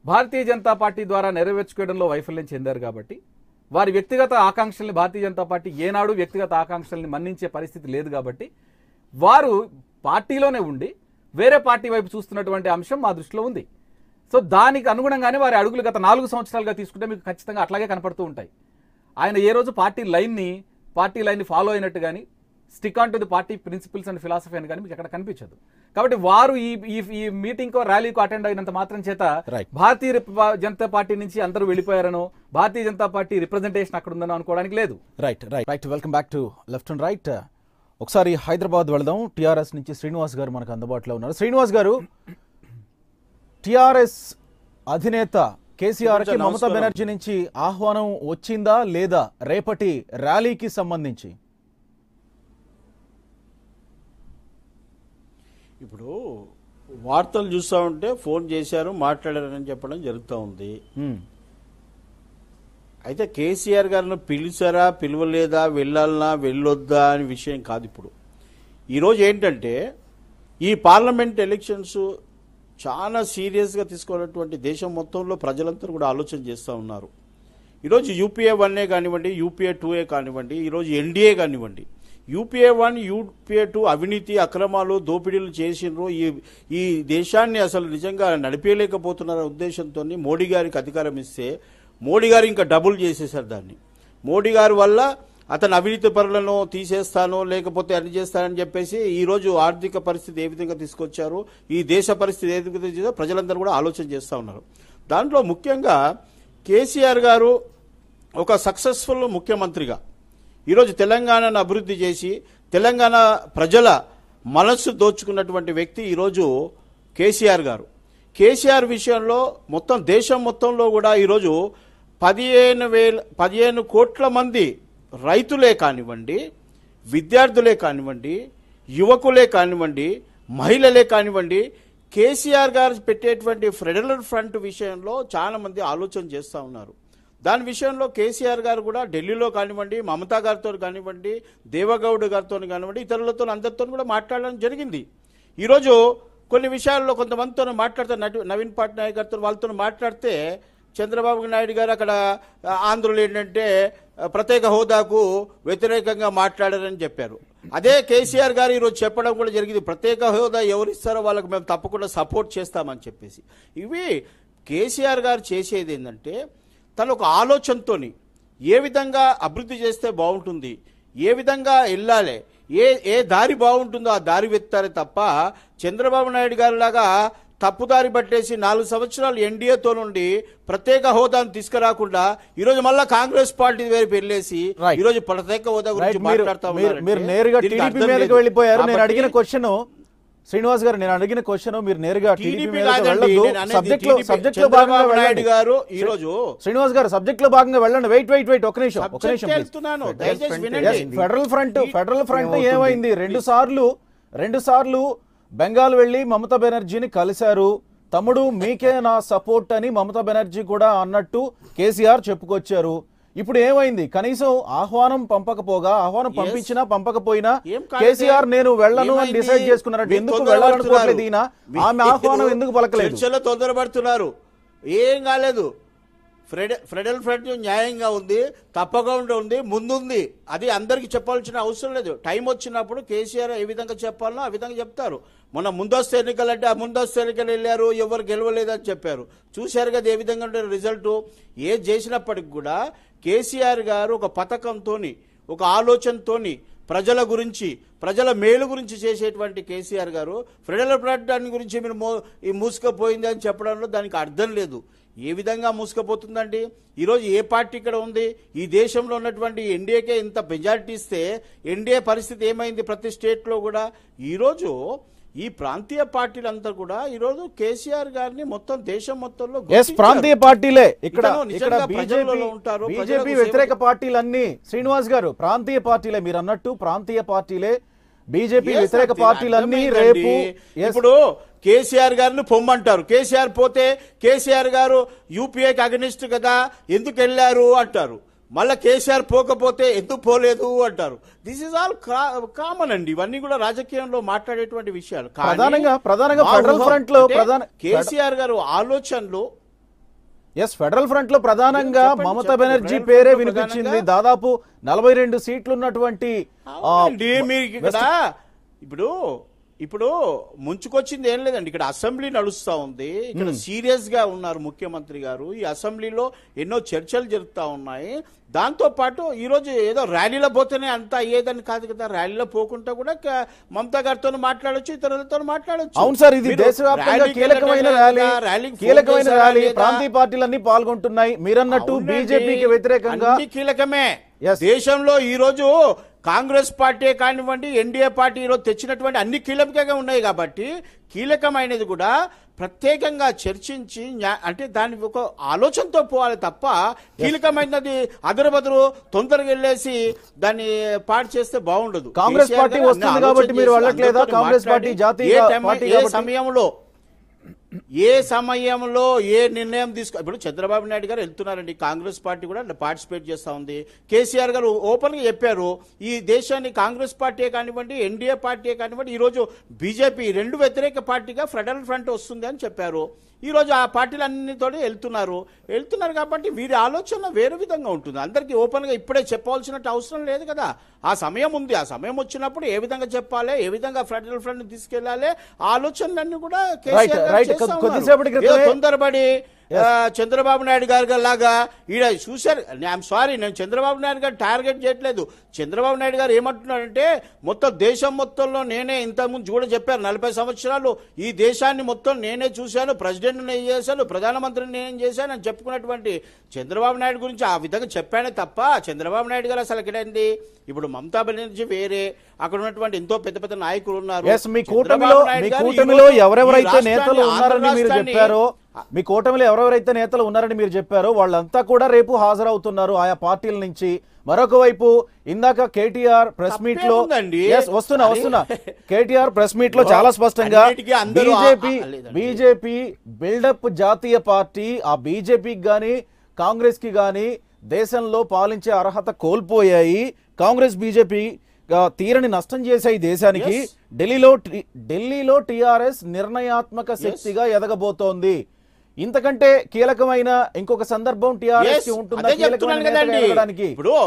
భారతీయ జనతా పార్టీ ద్వారా నెరవేర్చుకోవడంలో వైఫల్యం చెందారు కాబట్టి వారి వ్యక్తిగత ఆకాంక్షల్ని భారతీయ జనతా పార్టీ ఏనాడు వ్యక్తిగత ఆకాంక్షల్ని మన్నించే పరిస్థితి లేదు కాబట్టి వారు పార్టీలోనే ఉండి వేరే పార్టీ వైపు చూస్తున్నటువంటి అంశం మా దృష్టిలో ఉంది. సో దానికి అనుగుణంగానే వారి అడుగులు గత 4 సంవత్సరాలుగా తీసుకుంటే మీకు ఖచ్చితంగా అట్లాగే కనపడుతూ ఉంటాయి. ఆయన ఏ రోజు పార్టీ లైన్ని ఫాలో అయినట్టు కానీ stick on to the party principles and philosophy అని కానీ మీకు ఎక్కడ కనిపించదు. కాబట్టి వారు ఈ మీటింగ్కో ర్యాలీకో అటెండ్ అయినంత మాత్రం చేత భారతీయ జనతా పార్టీ నుంచి అందరూ వెళ్ళిపోయారనో భారతీయ జనతా పార్టీ రిప్రజెంటేషన్ అక్కడ ఉందనో అనుకోవడానికి లేదు. Right welcome back to left and right. ఒకసారి హైదరాబాద్ వెళదాం. టీఆర్ఎస్ నుంచి శ్రీనివాస్ గారు మనకు అందుబాటులో ఉన్నారు. శ్రీనివాస్ గారు, టీఆర్ఎస్ అధినేత కేసీఆర్కి మమతా బెనర్జీ నుంచి ఆహ్వానం వచ్చిందా లేదా రేపటి ర్యాలీకి సంబంధించి? ఇప్పుడు వార్తలు చూస్తూ ఉంటే ఫోన్ చేశారు, మాట్లాడారని చెప్పడం జరుగుతూ ఉంది. అయితే కేసీఆర్ గారిని పిలిచారా, పిలవలేదా, వెళ్ళాలనా, వెళ్ళొద్దా అనే విషయం కాదు. ఇప్పుడు ఈరోజు ఏంటంటే ఈ పార్లమెంట్ ఎలక్షన్స్ చాలా సీరియస్గా తీసుకోవాలన్నటువంటి దేశం మొత్తంలో ప్రజలందరూ కూడా ఆలోచన చేస్తూ ఉన్నారు. ఈరోజు యూపీఏ 1 కానివ్వండి, యూపీఏ 2 కానివ్వండి, ఈరోజు ఎన్డీఏ కానివ్వండి, యూపీఏ 1, యూపీఏ 2 అవినీతి, అక్రమాలు, దోపిడీలు చేసినారు. ఈ దేశాన్ని అసలు నిజంగా నడిపేయలేకపోతున్న ఉద్దేశంతో మోడీ గారికి అధికారం ఇస్తే మోడీ గారు ఇంకా డబుల్ చేసేసారు దాన్ని. మోడీ గారి వల్ల అతను అవినీతి పరులను తీసేస్తాను, లేకపోతే అన్ని చేస్తానని చెప్పేసి ఈరోజు ఆర్థిక పరిస్థితి ఏ విధంగా తీసుకొచ్చారు, ఈ దేశ పరిస్థితి ఏ విధంగా తీసుకొచ్చారో ప్రజలందరూ కూడా ఆలోచన చేస్తూ ఉన్నారు. దాంట్లో ముఖ్యంగా కేసీఆర్ గారు ఒక సక్సెస్ఫుల్ ముఖ్యమంత్రిగా ఈరోజు తెలంగాణను అభివృద్ధి చేసి తెలంగాణ ప్రజల మనస్సు దోచుకున్నటువంటి వ్యక్తి ఈరోజు కేసీఆర్ గారు. కేసీఆర్ విషయంలో మొత్తం దేశం మొత్తంలో కూడా ఈరోజు 15 కోట్ల మంది రైతులే కానివ్వండి, విద్యార్థులే కానివ్వండి, యువకులే కానివ్వండి, మహిళలే కానివ్వండి, కేసీఆర్ గారు పెట్టేటువంటి ఫెడరల్ ఫ్రంట్ విషయంలో చాలా మంది ఆలోచన చేస్తూ ఉన్నారు. దాని విషయంలో కేసీఆర్ గారు కూడా ఢిల్లీలో కానివ్వండి, మమతా గారితో కానివ్వండి, దేవగౌడ్ గారితో కానివ్వండి, ఇతరులతో అందరితో కూడా మాట్లాడడం జరిగింది. ఈరోజు కొన్ని విషయాల్లో కొంతమందితో మాట్లాడితే నవీన్ పట్నాయక్ గారితో వాళ్ళతో మాట్లాడితే చంద్రబాబు నాయుడు గారు అక్కడ ఆంధ్రులు ఏంటంటే ప్రత్యేక హోదాకు వ్యతిరేకంగా మాట్లాడారని చెప్పారు. అదే కేసీఆర్ గారు ఈరోజు చెప్పడం కూడా జరిగింది, ప్రత్యేక హోదా ఎవరు ఇస్తారో వాళ్ళకు మేము తప్పకుండా సపోర్ట్ చేస్తామని చెప్పేసి. ఇవి కేసీఆర్ గారు చేసేది ఏంటంటే తను ఒక ఆలోచనతో ఏ విధంగా అభివృద్ధి చేస్తే బాగుంటుంది, ఏ విధంగా వెళ్ళాలి, ఏ దారి బాగుంటుందో ఆ దారి వెత్తారే తప్ప చంద్రబాబు నాయుడు గారి లాగా తప్పుదారి పట్టేసి 4 సంవత్సరాలు ఎన్డీఏతో నుండి ప్రత్యేక హోదాను తీసుకురాకుండా ఈరోజు మళ్ళా కాంగ్రెస్ పార్టీ వైపు వెళ్ళేసి ఈరోజు ప్రత్యేక హోదా గురించి మాట్లాడుతూ మీరు నేరుగా టీడీపీ మీదకి వెళ్ళిపోయారు. నేను అడిగిన క్వశ్చన్ శ్రీనివాస్ గారు, నేను అడిగిన క్వశ్చన్ మీరు నేరుగా సబ్జెక్ట్ లో భాగంగా వెళ్ళండి గారు. ఈ రోజు శ్రీనివాస్ గారు సబ్జెక్ట్ లో భాగంగా వెళ్ళండి. వెయిట్ ఒక నిమిషం. ఫెడరల్ ఫ్రంట్ ఏమైంది? రెండు సార్లు బెంగాల్ వెళ్లి మమతా బెనర్జీని కలిశారు. తమ్ముడు మీకే నా సపోర్ట్ అని మమతా బెనర్జీ కూడా అన్నట్టు కేసీఆర్ చెప్పుకొచ్చారు. ఇప్పుడు ఏమైంది? కనీసం ఆహ్వానం పంపించినా పంపకపోయినా కేసీఆర్ నేను వెళ్ళను అని డిసైడ్ చేసుకున్నారంటే ఎందుకు వెళ్ళాలనుకోవట్లేదు ఈయన? ఆమె ఆహ్వానం ఎందుకు పలకలేదు? తొందరపడుతున్నారు. ఏం కాలేదు. ఫెడరల్ ఫ్రంట్ న్యాయంగా ఉంది, తప్పకుండా ఉంది, ముందుంది. అది అందరికీ చెప్పాల్సిన అవసరం లేదు. టైం వచ్చినప్పుడు కేసీఆర్ ఏ విధంగా చెప్పాలనో ఆ విధంగా చెప్తారు. మొన్న ముందస్తు ఎన్నికలు అంటే ఆ ముందస్తు ఎన్నికలు వెళ్ళారు, ఎవరు గెలవలేదని చెప్పారు. చూశారు కదా ఏ విధంగా ఉండే రిజల్ట్. ఏది చేసినప్పటికి కూడా కేసీఆర్ గారు ఒక పథకంతో, ఒక ఆలోచనతో ప్రజల గురించి, ప్రజల మేలు గురించి చేసేటువంటి కేసీఆర్ గారు ఫెడరల్ ఫ్రంట్ గురించి మీరు మూసుకుపోయింది అని చెప్పడంలో దానికి అర్థం లేదు. ఏ విధంగా మూసుకుపోతుందండి? ఈరోజు ఏ పార్టీ ఇక్కడ ఉంది? ఈ దేశంలో ఉన్నటువంటి ఎన్డీఏకే ఇంత మెజారిటీ ఇస్తే ఎన్డీఏ పరిస్థితి ఏమైంది ప్రతి స్టేట్లో కూడా? ఈరోజు ఈ ప్రాంతీయ పార్టీలంతా కూడా ఈరోజు కేసీఆర్ గారిని మొత్తం దేశం మొత్తంలో ఎస్ గుర్తించారు. ప్రాంతీయ పార్టీలే ఇక్కడ ఇతను ఇక్కడ నిజంగా ప్రజలలో ఉంటారు, బీజేపీ ప్రజలకు వ్యతిరేక పార్టీలన్నీ శ్రీనివాస్ గారు ప్రాంతీయ పార్టీలే మీరు అన్నట్టు ప్రాంతీయ పార్టీలే బీజేపీ Yes, వ్యతిరేక అంతే. పార్టీలన్నీ అర్థమైందండి. రేపు Yes. ఇప్పుడు కేసీఆర్ గారిని పొమ్మంటారు, కేసీఆర్ పోతే కేసీఆర్ గారు యూపీఏకి అగనిస్ట్ కదా ఎందుకు వెళ్ళారు అంటారు, మళ్ళీ కేసీఆర్ పోకపోతే ఎందుకు పోలేదు అంటారు. దిస్ ఇస్ ఆల్ కామన్ అండి, ఇవన్నీ కూడా రాజకీయంలో మాట్లాడేటువంటి విషయాలు. కానీ ప్రధానంగా మా ఫెడరల్ ఊహ ఫ్రంట్ లో అంటే కేసీఆర్ గారు ఆలోచనలు ఫెడరల్ ఫ్రంట్ లో ప్రధానంగా చెప్పండి, మమతా చెప్పండి. బెనర్జీ ఫెడరల్ పేరే ఫ్రంట్ లో వినిపించింది. ప్రధానంగా దాదాపు 42 సీట్లు ఉన్నటువంటి అవునండి, మీకు ఇక్కడ ఇప్పుడు ముంచుకొచ్చింది ఏం లేదండి. ఇక్కడ అసెంబ్లీ నడుస్తా ఉంది, ఇక్కడ సీరియస్ గా ఉన్నారు ముఖ్యమంత్రి గారు. ఈ అసెంబ్లీలో ఎన్నో చర్చలు జరుగుతూ ఉన్నాయి. దాంతో పాటు ఈ రోజు ఏదో ర్యాలీలో పోతేనే అంతా అయ్యేదని కాదు కదా, ర్యాలీలో పోకుండా కూడా మమతా గారితో మాట్లాడొచ్చు, ఇతరులతో మాట్లాడొచ్చు. అవును సార్, ఇది దేశవ్యాప్తంగా కీలకమైన ర్యాలీ ప్రాంతీయ పార్టీలన్నీ పాల్గొంటున్నాయి. మీరన్నట్టు బీజేపీకి వ్యతిరేకంగా కీలకమే. Yes. దేశంలో ఈ రోజు కాంగ్రెస్ పార్టీ కానివ్వండి, ఎన్డీఏ పార్టీ ఈరోజు తెచ్చినటువంటి అన్ని కీలకంగా ఉన్నాయి కాబట్టి కీలకమైనది కూడా ప్రత్యేకంగా చర్చించి అంటే దాని ఒక ఆలోచనతో పోవాలి తప్ప కీలకమైనది అదరబదరు తొందరగా వెళ్ళేసి దాన్ని పాటు చేస్తే బాగుండదు. కాంగ్రెస్ పార్టీ వస్తుంది కాబట్టి మీరు వెళ్ళట్లేదా? కాంగ్రెస్ పార్టీ జాతీయ పార్టీ ఏ సమయంలో ఏ నిర్ణయం ఇప్పుడు చంద్రబాబు నాయుడు గారు వెళ్తున్నారండి, కాంగ్రెస్ పార్టీ కూడా పార్టిసిపేట్ చేస్తా ఉంది. కేసీఆర్ గారు ఓపెన్ గా చెప్పారు, ఈ దేశాన్ని కాంగ్రెస్ పార్టీ కానివ్వండి, ఎన్డీఏ పార్టీ కానివ్వండి, ఈ రోజు బీజేపీ రెండు వ్యతిరేక పార్టీగా ఫెడరల్ ఫ్రంట్ వస్తుంది అని చెప్పారు. ఈ రోజు ఆ పార్టీలన్నితో వెళ్తున్నారు కాబట్టి వీరి ఆలోచన వేరే విధంగా ఉంటుంది. అందరికీ ఓపెన్ గా ఇప్పుడే చెప్పవలసినట్టు అవసరం లేదు కదా, ఆ సమయం ఉంది. ఆ సమయం వచ్చినప్పుడు ఏ విధంగా చెప్పాలి, ఏ విధంగా ఫెడరల్ ఫ్రంట్ తీసుకెళ్లాలి, ఆలోచనలన్నీ కూడా తొందరపడి చంద్రబాబు నాయుడు గారి లాగా ఈడ చూశారు. ఐఎమ్ సారీ, నేను చంద్రబాబు నాయుడు గారు టార్గెట్ చేయట్లేదు. చంద్రబాబు నాయుడు గారు ఏమంటున్నారంటే మొత్తం దేశం మొత్తంలో నేనే, ఇంతకుముందు కూడా చెప్పారు 40 సంవత్సరాలు ఈ దేశాన్ని మొత్తం నేనే చూశాను, ప్రెసిడెంట్ నేను చేశాను, ప్రధానమంత్రిని నేను చేశాను అని చెప్పుకున్నటువంటి చంద్రబాబు నాయుడు గురించి ఆ విధంగా చెప్పానే తప్ప చంద్రబాబు నాయుడు గారు అసలు ఎక్కడైంది. ఇప్పుడు మమతా బెనర్జీ వేరే, అక్కడ ఉన్నటువంటి ఎంతో పెద్ద పెద్ద నాయకులు ఉన్నారు. మీ కూటమిలో ఎవరెవరైతే నేతలు ఉన్నారని మీరు చెప్పారో మీ కూటమిలో ఎవరెవరైతే నేతలు ఉన్నారని మీరు చెప్పారో వాళ్ళంతా కూడా రేపు హాజరవుతున్నారు ఆయా పార్టీల నుంచి. మరొక వైపు ఇందాక కేటీఆర్ ప్రెస్ మీట్ లో వస్తున్నా కేటీఆర్ ప్రెస్ మీట్ లో చాలా స్పష్టంగా బీజేపీ బిల్డప్ జాతీయ పార్టీ, ఆ బీజేపీకి గాని కాంగ్రెస్ కి గాని దేశంలో పాలించే అర్హత కోల్పోయాయి. కాంగ్రెస్ బీజేపీ తీరని నష్టం చేశాయి దేశానికి. ఢిల్లీలో టీఆర్ఎస్ నిర్ణయాత్మక శక్తిగా ఎదగబోతోంది. ఇంతకంటే కీలకమైన ఇంకొక సందర్భం టీఆర్ఎస్ కి ఉంటుందా?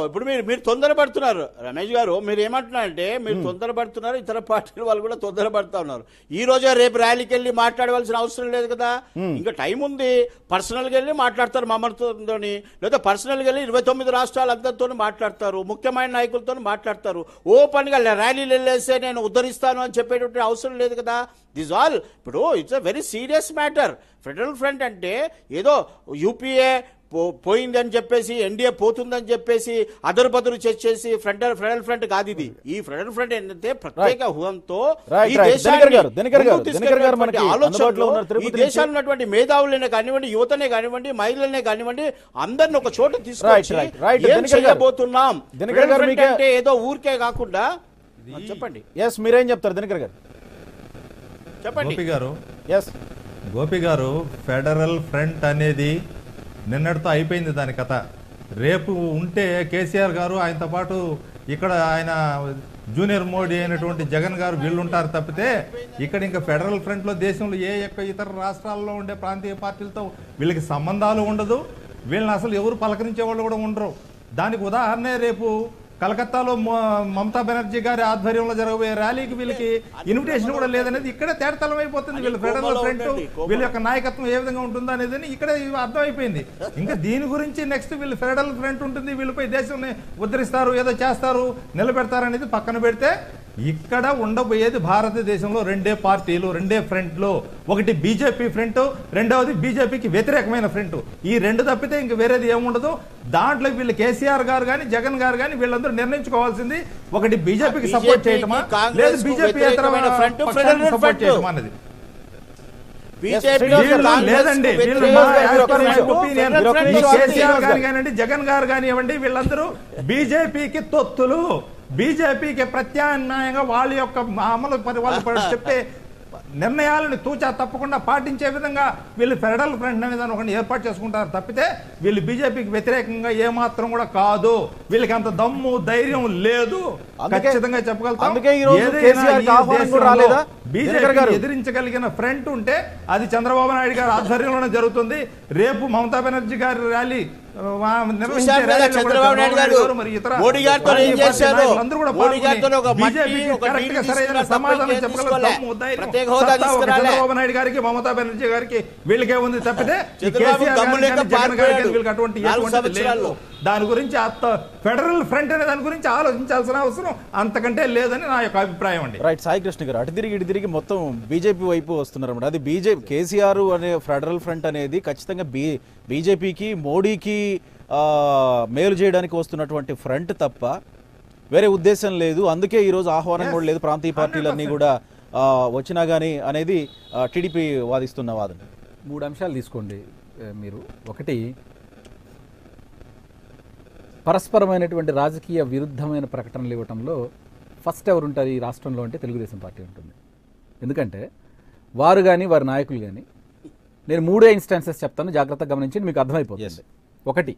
ఇప్పుడు మీరు తొందరపడుతున్నారు రమేష్ గారు, మీరు ఏమంటున్నారంటే మీరు తొందరపడుతున్నారు, ఇతర పార్టీల వాళ్ళు కూడా తొందరపడుతూ ఉన్నారు. ఈ రోజే రేపు ర్యాలీకి వెళ్ళి మాట్లాడవలసిన అవసరం లేదు కదా, ఇంకా టైం ఉంది. పర్సనల్ గా వెళ్ళి మాట్లాడతారు మమతతోని, లేదా పర్సనల్ గా వెళ్ళి 29 రాష్ట్రాలందరితో మాట్లాడతారు, ముఖ్యమైన నాయకులతో మాట్లాడతారు. ఓపెన్ గా ర్యాలీలు వెళ్ళేస్తే నేను ఉద్ధరిస్తాను అని చెప్పేటువంటి అవసరం లేదు కదా. దిస్ ఆల్ ఇప్పుడు it's a very serious matter. Federal front అంటే ఏదో యూపీఏ పోయింది అని చెప్పేసి, ఎన్డీఏ పోతుందని చెప్పేసి అదరు చేసి ఫెడరల్ ఫ్రంట్ కాదు ఇది. ఈ ఫెడరల్ ఫ్రంట్ ఏంటంటే ప్రత్యేక హోంతో ఈ దేశాలు ఉన్నటువంటి మేధావులనే కానివ్వండి, యువతనే కానివ్వండి, మహిళలనే కానివ్వండి, అందరిని ఒక చోట తీసుకొచ్చి ఏం చేయబోతున్నాం అంటే ఏదో ఊరికే కాకుండా చెప్పండి. మీరేం చెప్తారు దినకర్ గారు? చెప్పండి గోపి గారు. ఫెడరల్ ఫ్రంట్ అనేది నిన్నటితో అయిపోయింది దాని కథ. రేపు ఉంటే కేసీఆర్ గారు ఆయనతో పాటు ఇక్కడ ఆయన జూనియర్ మోడీ అయినటువంటి జగన్ గారు వీళ్ళుంటారు తప్పితే ఇక్కడ ఇంకా ఫెడరల్ ఫ్రంట్ లో దేశంలో ఏ ఇతర రాష్ట్రాల్లో ఉండే ప్రాంతీయ పార్టీలతో వీళ్ళకి సంబంధాలు ఉండదు. వీళ్ళని అసలు ఎవరు పలకరించే వాళ్ళు కూడా ఉండరు. దానికి ఉదాహరణే రేపు కలకత్తాలో మమతా బెనర్జీ గారి ఆధ్వర్యంలో జరగబోయే ర్యాలీకి వీళ్ళకి ఇన్విటేషన్ కూడా లేదనేది ఇక్కడే తేటతలం అయిపోతుంది. వీళ్ళు ఫెడరల్ ఫ్రంట్ వీళ్ళ యొక్క నాయకత్వం ఏ విధంగా ఉంటుందో అనేది ఇక్కడే అర్థమైపోయింది. ఇంకా దీని గురించి నెక్స్ట్ వీళ్ళు ఫెడరల్ ఫ్రంట్ ఉంటుంది, వీళ్ళపై దేశాన్ని ఉద్ధరిస్తారు, ఏదో చేస్తారు, నిలబెడతారు అనేది పక్కన పెడితే ఇక్కడ ఉండబోయేది భారతదేశంలో రెండే పార్టీలు, రెండే ఫ్రంట్లు. ఒకటి బీజేపీ ఫ్రంట్, రెండవది బీజేపీకి వ్యతిరేకమైన ఫ్రంట్. ఈ రెండు తప్పితే ఇంక వేరేది ఏముండదు. దాంట్లో వీళ్ళు కేసీఆర్ గారు కానీ జగన్ గారు కానీ వీళ్ళందరూ నిర్ణయించుకోవాల్సింది ఒకటి బీజేపీకి సపోర్ట్ చేయటమా లేదు బీజేపీ సపోర్ట్ చేయటమా అనేది. లేదండి, వీళ్ళు కేసీఆర్ గారు కానివ్వండి జగన్ గారు కానివ్వండి వీళ్ళందరూ బీజేపీకి తొత్తులు. బీజేపీకి ప్రత్యామ్నాయంగా వాళ్ళ యొక్క అమలు వాళ్ళు చెప్పే నిర్ణయాలను తూచా తప్పకుండా పాటించే విధంగా వీళ్ళు ఫెడరల్ ఫ్రంట్ అనే దాన్ని ఒకటి ఏర్పాటు చేసుకుంటారు తప్పితే వీళ్ళు బీజేపీకి వ్యతిరేకంగా ఏమాత్రం కూడా కాదు. వీళ్ళకి అంత దమ్ము ధైర్యం లేదు, ఖచ్చితంగా చెప్పగలుగుతాం. బీజేపీ ఎదిరించగలిగిన ఫ్రంట్ ఉంటే అది చంద్రబాబు నాయుడు గారి ఆధ్వర్యంలోనే జరుగుతుంది. రేపు మమతా బెనర్జీ గారి ర్యాలీ చంద్రబాబు నాయుడు గారు మోడీ గారితో ఏం చేశారు? మోడీ గారితో ఒక మట్టి ఒక నీటి తీసుకున్న సమాధానం చెప్పగలరు. ప్రత్యేక హోదా తీసుకురాలే చంద్రబాబు నాయుడు గారికి మమతా బెనర్జీ గారికి వీళ్ళకే ఉంది తప్పితే అటువంటి లేదు. దాని గురించి ఫెడరల్ ఫ్రంట్ అనే దాని గురించి ఆలోచించాల్సిన అవసరం అంతకంటే లేదని నా యొక్క అభిప్రాయం అండి. రైట్. సాయి కృష్ణ గారు అటు తిరిగి ఇటు తిరిగి మొత్తం బీజేపీ వైపు వస్తున్నారు అన్నమాట. అది బీజేపీ కేసీఆర్ అనే ఫెడరల్ ఫ్రంట్ అనేది ఖచ్చితంగా బీజేపీకి మోడీకి మేలు చేయడానికి వస్తున్నటువంటి ఫ్రంట్ తప్ప వేరే ఉద్దేశం లేదు. అందుకే ఈరోజు ఆహ్వానం కూడా లేదు ప్రాంతీయ పార్టీలన్నీ కూడా వచ్చినా కానీ అనేది టీడీపీ వాదిస్తున్న వాదన. 3 అంశాలు తీసుకోండి మీరు. ఒకటి, పరస్పరమైనటువంటి రాజకీయ విరుద్ధమైన ప్రకటనలు ఇవ్వటంలో ఫస్ట్ ఎవరు ఉంటారు ఈ రాష్ట్రంలో అంటే తెలుగుదేశం పార్టీ ఉంటుంది. ఎందుకంటే వారు కానీ వారి నాయకులు కానీ, నేను 3 ఇన్స్టాన్సెస్ చెప్తాను, జాగ్రత్తగా గమనించి మీకు అర్థమైపోతుంది. ఒకటి,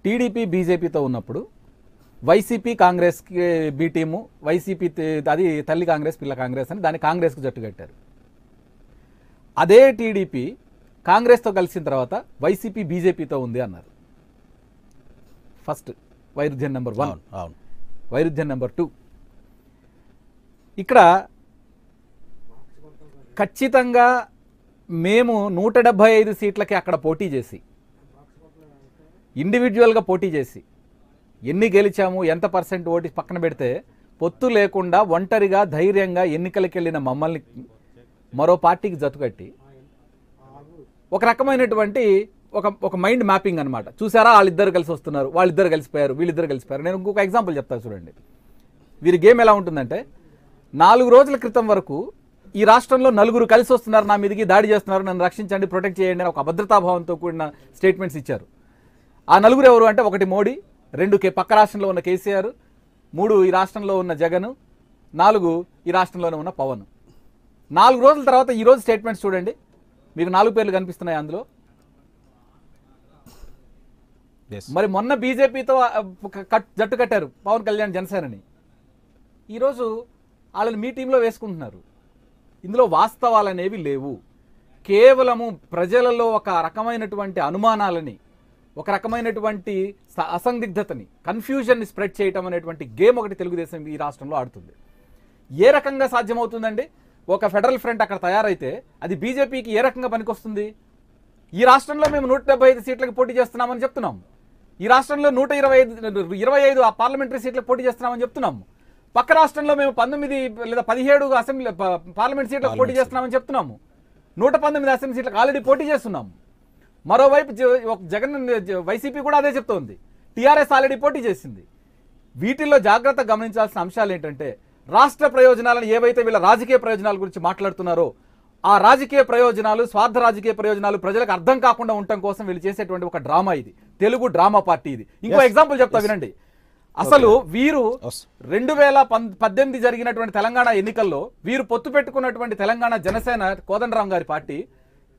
టీడీపీ బీజేపీతో ఉన్నప్పుడు వైసీపీ కాంగ్రెస్కి బి టీము, వైసీపీ అది తల్లి కాంగ్రెస్ పిల్ల కాంగ్రెస్ అని దాన్ని కాంగ్రెస్కు జట్టు కట్టారు. అదే టీడీపీ కాంగ్రెస్తో కలిసిన తర్వాత వైసీపీ బీజేపీతో ఉంది అన్నారు. ఫస్ట్ వైరుధ్యం నెంబర్ 1. అవును. వైరుధ్యం నెంబర్ 2, ఇక్కడ ఖచ్చితంగా మేము 175 సీట్లకి అక్కడ పోటీ చేసి ఇండివిజువల్గా పోటీ చేసి ఎన్ని గెలిచాము ఎంత పర్సెంట్ ఓటు పక్కన పెడితే పొత్తు లేకుండా ఒంటరిగా ధైర్యంగా ఎన్నికలకు వెళ్ళిన మమ్మల్ని మరో పార్టీకి జతుకట్టి ఒక రకమైనటువంటి ఒక మైండ్ మ్యాపింగ్ అనమాట. చూసారా వాళ్ళిద్దరు కలిసి వస్తున్నారు, వాళ్ళిద్దరు కలిసిపోయారు, వీళ్ళిద్దరు కలిసిపోయారు. నేను ఇంకొక ఎగ్జాంపుల్ చెప్తాను చూడండి. వీరి గేమ్ ఎలా ఉంటుందంటే 4 రోజుల క్రితం వరకు ఈ రాష్ట్రంలో 4 కలిసి వస్తున్నారు, నా మీదకి దాడి చేస్తున్నారు, నన్ను రక్షించండి ప్రొటెక్ట్ చేయండి అని ఒక అభద్రతాభావంతో కూడిన స్టేట్మెంట్స్ ఇచ్చారు. ఆ 4 ఎవరు అంటే 1 మోడీ, 2 పక్క రాష్ట్రంలో ఉన్న కేసీఆర్, 3 ఈ రాష్ట్రంలో ఉన్న జగన్, 4 ఈ రాష్ట్రంలోనే ఉన్న పవన్. 4 రోజుల తర్వాత ఈరోజు స్టేట్మెంట్స్ చూడండి, మీకు 4 పేర్లు కనిపిస్తున్నాయి అందులో. మరి మొన్న బీజేపీతో జట్టు కట్టారు పవన్ కళ్యాణ్ జనసేనని, ఈరోజు వాళ్ళని మీ టీంలో వేసుకుంటున్నారు. ఇందులో వాస్తవాలు అనేవి లేవు. కేవలము ప్రజలలో ఒక రకమైనటువంటి అనుమానాలని, ఒక రకమైనటువంటి అసందిగ్ధతని, కన్ఫ్యూజన్ని స్ప్రెడ్ చేయటం అనేటువంటి గేమ్ ఒకటి తెలుగుదేశం ఈ రాష్ట్రంలో ఆడుతుంది. ఏ రకంగా సాధ్యమవుతుందండి? ఒక ఫెడరల్ ఫ్రంట్ అక్కడ తయారైతే అది బీజేపీకి ఏ రకంగా పనికొస్తుంది? ఈ రాష్ట్రంలో మేము 175 సీట్లకు పోటీ చేస్తున్నామని చెప్తున్నాం. ఈ రాష్ట్రంలో 125 పార్లమెంటరీ సీట్లకు పోటీ చేస్తున్నామని చెప్తున్నాము. పక్క రాష్ట్రంలో మేము 19 లేదా 17 అసెంబ్లీ పార్లమెంట్ సీట్లకు పోటీ చేస్తున్నామని చెప్తున్నాము. 119 అసెంబ్లీ సీట్లకు ఆల్రెడీ పోటీ చేస్తున్నాము. మరోవైపు జగన్ వైసీపీ కూడా అదే చెప్తోంది. టీఆర్ఎస్ ఆల్రెడీ పోటీ చేసింది. వీటిల్లో జాగ్రత్తగా గమనించాల్సిన అంశాలు ఏంటంటే, రాష్ట్ర ప్రయోజనాలను ఏవైతే వీళ్ళ రాజకీయ ప్రయోజనాల గురించి మాట్లాడుతున్నారో ఆ రాజకీయ ప్రయోజనాలు, స్వార్థ రాజకీయ ప్రయోజనాలు ప్రజలకు అర్థం కాకుండా ఉండటం కోసం వీళ్ళు చేసేటువంటి ఒక డ్రామా ఇది, తెలుగు డ్రామా పార్టీ ఇది. ఇంకో ఎగ్జాంపుల్ చెప్తా వినండి. అసలు వీరు 2018 జరిగినటువంటి తెలంగాణ ఎన్నికల్లో వీరు పొత్తు పెట్టుకున్నటువంటి తెలంగాణ జనసేన కోదండరాం గారి పార్టీ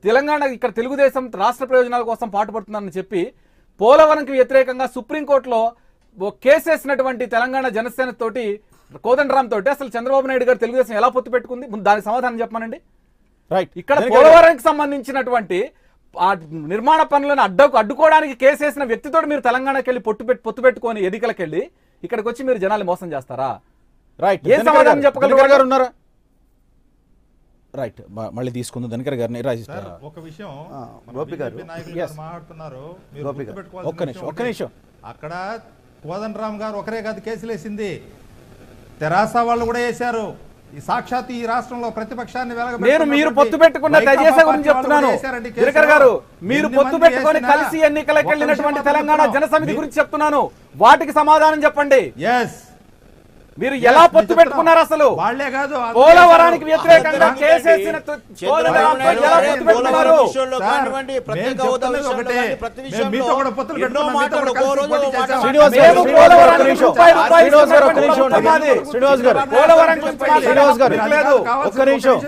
తెలంగాణ ఇక్కడ తెలుగుదేశం రాష్ట్ర ప్రయోజనాల కోసం పాటుపడుతుందని చెప్పి పోలవరంకి వ్యతిరేకంగా సుప్రీంకోర్టులో కేసేసినటువంటి తెలంగాణ జనసేన తోటి కోదండరాం తోటి అసలు చంద్రబాబు నాయుడు గారు తెలుగుదేశం ఎలా పొత్తు పెట్టుకుంది? దానికి సమాధానం చెప్పమనండి. రైట్. ఇక్కడ పోలవరంకి సంబంధించినటువంటి ఆ నిర్మాణ పనులను అడ్డుకోవడానికి కేసేసిన వ్యక్తితో మీరు తెలంగాణకి వెళ్ళి పొత్తు పెట్టుకొని ఎన్నికలకు వెళ్ళి ఇక్కడికి వచ్చి మీరు జనాలు మోసం చేస్తారా? రైట్. ఏ సమాధానం చెప్పగలరు? ఉన్నారా? రైట్. మళ్ళీ తీసుకుందాం ధనకర్ గారిని. ఒక విషయం గోపి గారు మాట్లాడుతున్నారు, ఒక్క నిమిషం. అక్కడ కోదండరాం గారు ఒకరే కాదు కేసులు వేసింది, తెరాస వాళ్ళు కూడా వేశారు. ఈ సాక్షాత్ ఈ రాష్ట్రంలో ప్రతిపక్షాన్ని నేను మీరు పొత్తు పెట్టుకున్న దయచేసి గురించి చెప్తున్నాను. దినకర్ గారు, మీరు పొత్తు పెట్టుకొని కలిసి ఎన్నికలకు వెళ్ళినటువంటి తెలంగాణ జనసమితి గురించి చెప్తున్నాను. వాటికి సమాధానం చెప్పండి. మీరు ఎలా పొత్తు పెట్టుకున్నారు? అసలు వాళ్లే కాదు, పోలవరానికి వ్యతిరేకంగా కేసేసిన ఎలా పొత్తు పెట్టుకున్నారు?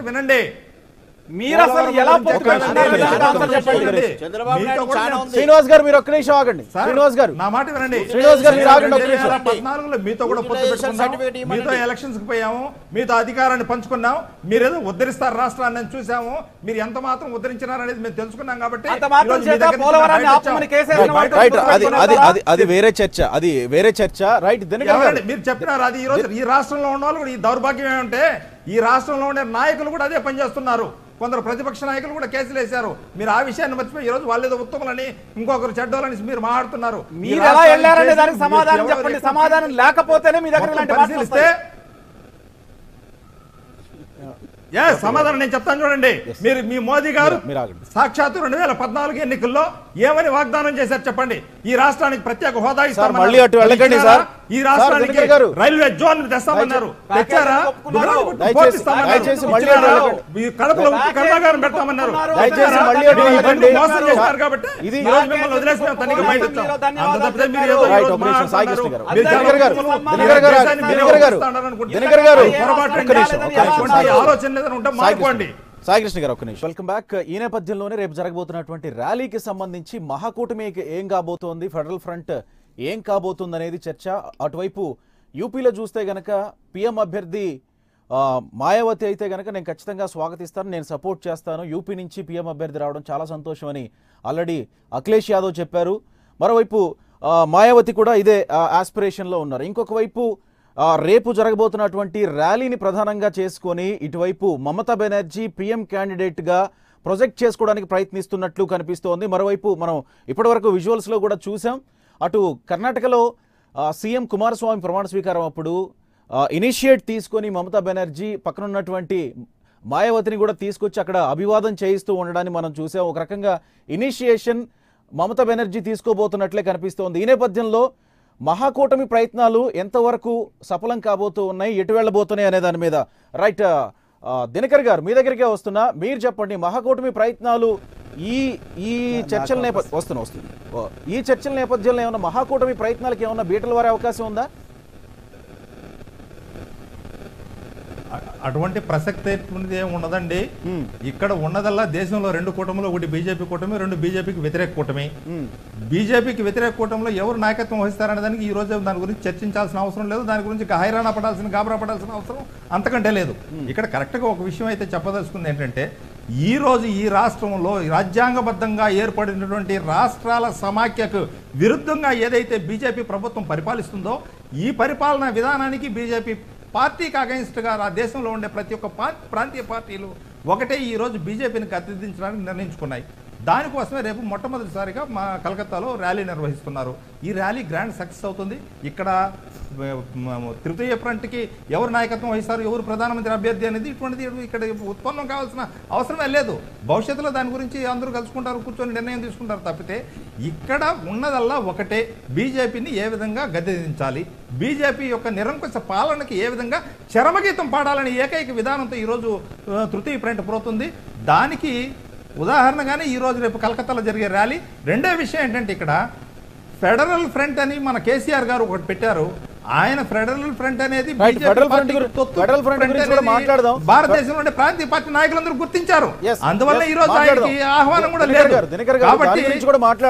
వినండి, మీరు అసలు ఎలా పొత్తు పెట్టుకున్నారు? శ్రీనివాస్ గారు మీరు ఒక్క నిమిషం ఆగండి. శ్రీనివాస్ గారు నా మాట వినండి. శ్రీనివాస్ గారు మీరు ఆగండి ఒక్క నిమిషం. 2014లో మీతో కూడా పొత్తు పెట్టుకున్నాం, మీతో ఎలక్షన్స్ కి పోయాము, మీతో అధికారాన్ని పంచుకున్నాం. మీరేదో ఉద్ధరిస్తారు రాష్ట్రాన్ని అని చూసాము. మీరు ఎంత మాత్రం ఉద్ధరించినారనేది మేము తెలుసుకున్నాం. కాబట్టి అది వేరే చర్చ, అది వేరే చర్చ. రైట్, మీరు చెప్పినారు. అది ఈ రోజు ఈ రాష్ట్రంలో ఉన్న వాళ్ళు కూడా ఈ దౌర్భాగ్యం ఏమంటే ఈ రాష్ట్రంలో ఉండే నాయకులు కూడా అదే పనిచేస్తున్నారు. కొందరు ప్రతిపక్ష నాయకులు కూడా కేసులు వేశారు. మీరు ఆ విషయాన్ని మర్చిపోయి ఈ రోజు వాళ్ళేదో ఉత్తములని ఇంకొకరు చెడ్డోలని మీరు మాట్లాడుతున్నారు. మీరు ఎలా వెళ్ళారనే దానికి సమాధానం చెప్పండి. సమాధానం లేకపోతేనే మీ దగ్గర ఇలాంటి పరిశీలిస్తే సమాధానం నేను చెప్తాను చూడండి. మీరు మీ మోదీ గారు సాక్షాత్తు 2014 ఎన్నికల్లో ఏమని వాగ్దానం చేశారు చెప్పండి? ఈ రాష్ట్రానికి ప్రత్యేక హోదా ఇస్తామన్నారు. ఈ రాష్ట్రానికి రైల్వే జోన్ తెస్తామన్నారు. తెచ్చారా? కడపలో ఉక్కు కర్మాగారం పెడతామన్నారు. మోసం చేశారు కాబట్టి మిమ్మల్ని వదిలేసి మేము తనిఖీ బయట ఆలోచన సాయికృష్ణ గారు ఒక్క నిమిషం. Welcome back. ఈ నేపథ్యంలోనే రేపు జరగబోతున్నటువంటి ర్యాలీకి సంబంధించి మహాకూటమి ఏం కాబోతోంది, ఫెడరల్ ఫ్రంట్ ఏం కాబోతుంది అనేది చర్చ. అటువైపు యూపీలో చూస్తే గనక పిఎం అభ్యర్థి మాయావతి అయితే గనక నేను ఖచ్చితంగా స్వాగతిస్తాను, నేను సపోర్ట్ చేస్తాను, యూపీ నుంచి పిఎం అభ్యర్థి రావడం చాలా సంతోషం అని ఆల్రెడీ అఖిలేష్ యాదవ్ చెప్పారు. మరోవైపు మాయావతి కూడా ఇదే ఆస్పిరేషన్లో ఉన్నారు. ఇంకొక వైపు రేపు జరగబోతున్నటువంటి ర్యాలీని ప్రధానంగా చేసుకొని ఇటువైపు మమతా బెనర్జీ పిఎం క్యాండిడేట్గా ప్రొజెక్ట్ చేసుకోవడానికి ప్రయత్నిస్తున్నట్లు కనిపిస్తోంది. మరోవైపు మనం ఇప్పటివరకు విజువల్స్లో కూడా చూసాం. అటు కర్ణాటకలో సీఎం కుమారస్వామి ప్రమాణ స్వీకారం అప్పుడు ఇనిషియేట్ తీసుకొని మమతా బెనర్జీ పక్కనున్నటువంటి మాయావతిని కూడా తీసుకొచ్చి అక్కడ అభివాదం చేయిస్తూ ఉండడాన్ని మనం చూసాం. ఒక రకంగా ఇనిషియేషన్ మమతా బెనర్జీ తీసుకోబోతున్నట్లే కనిపిస్తోంది. ఈ నేపథ్యంలో మహాకూటమి ప్రయత్నాలు ఎంతవరకు సఫలం కాబోతూ ఉన్నాయి, ఎటు వెళ్ళబోతున్నాయి అనే దాని మీద రైట్ దినకర్ గారు మీ దగ్గరికే వస్తున్నా. మీరు చెప్పండి, మహాకూటమి ప్రయత్నాలు ఈ చర్చల ఈ చర్చల నేపథ్యంలో ఏమన్నా మహాకూటమి ప్రయత్నాలకు ఏమన్నా బీటలు వారే అవకాశం ఉందా? అటువంటి ప్రసక్తి ఏమి ఉండదండి. ఇక్కడ ఉన్నదల్లా దేశంలో 2 కూటములు, ఒకటి బీజేపీ కూటమి, 2 బీజేపీకి వ్యతిరేక కూటమి. బీజేపీకి వ్యతిరేక కూటమిలో ఎవరు నాయకత్వం వహిస్తారనే దానికి ఈ రోజు దాని గురించి చర్చించాల్సిన అవసరం లేదు. దాని గురించి హైరాణ పడాల్సిన గాబరా పడాల్సిన అవసరం అంతకంటే లేదు. ఇక్కడ కరెక్ట్గా ఒక విషయం అయితే చెప్పదలుచుకుంది ఏంటంటే, ఈ రోజు ఈ రాష్ట్రంలో రాజ్యాంగబద్ధంగా ఏర్పడినటువంటి రాష్ట్రాల సమాఖ్యకు విరుద్ధంగా ఏదైతే బీజేపీ ప్రభుత్వం పరిపాలిస్తుందో ఈ పరిపాలనా విధానానికి బీజేపీ పార్టీకి అగైన్స్ట్గా ఆ దేశంలో ఉండే ప్రతి ఒక్క ప్రాంతీయ పార్టీలు ఒకటే ఈ రోజు బీజేపీని గద్దెదించడానికి నిర్ణయించుకున్నాయి. దానికోసమే రేపు మొట్టమొదటిసారిగా మా కలకత్తాలో ర్యాలీ నిర్వహిస్తున్నారు. ఈ ర్యాలీ గ్రాండ్ సక్సెస్ అవుతుంది. ఇక్కడ తృతీయ ఫ్రంట్కి ఎవరు నాయకత్వం వహిస్తారు, ఎవరు ప్రధానమంత్రి అభ్యర్థి అనేది ఇటువంటిది ఇక్కడ ఉత్పన్నం కావాల్సిన అవసరమే లేదు. భవిష్యత్తులో దాని గురించి అందరూ కలుసుకుంటారు, కూర్చొని నిర్ణయం తీసుకుంటారు తప్పితే ఇక్కడ ఉన్నదల్లా ఒకటే, బీజేపీని ఏ విధంగా గద్దెదించాలి, బీజేపీ యొక్క నిరంకుశ పాలనకి ఏ విధంగా చరమగీతం పాడాలని ఏకైక విధానంతో ఈరోజు తృతీయ ఫ్రంట్ పోతుంది. దానికి ఉదాహరణగానే ఈరోజు రేపు కలకత్తాలో జరిగే ర్యాలీ. రెండో విషయం ఏంటంటే, ఇక్కడ ఫెడరల్ ఫ్రంట్ అని మన కేసీఆర్ గారు ఒకటి పెట్టారు. ఆయన ఫెడరల్ ఫ్రంట్ అనేది భారతదేశంలో ఉండే ప్రాంతీయ పార్టీ నాయకులందరూ గుర్తించారు. అందువల్ల ఈ రోజు ఆయనకి ఆహ్వానం కూడా లేదు. కాబట్టి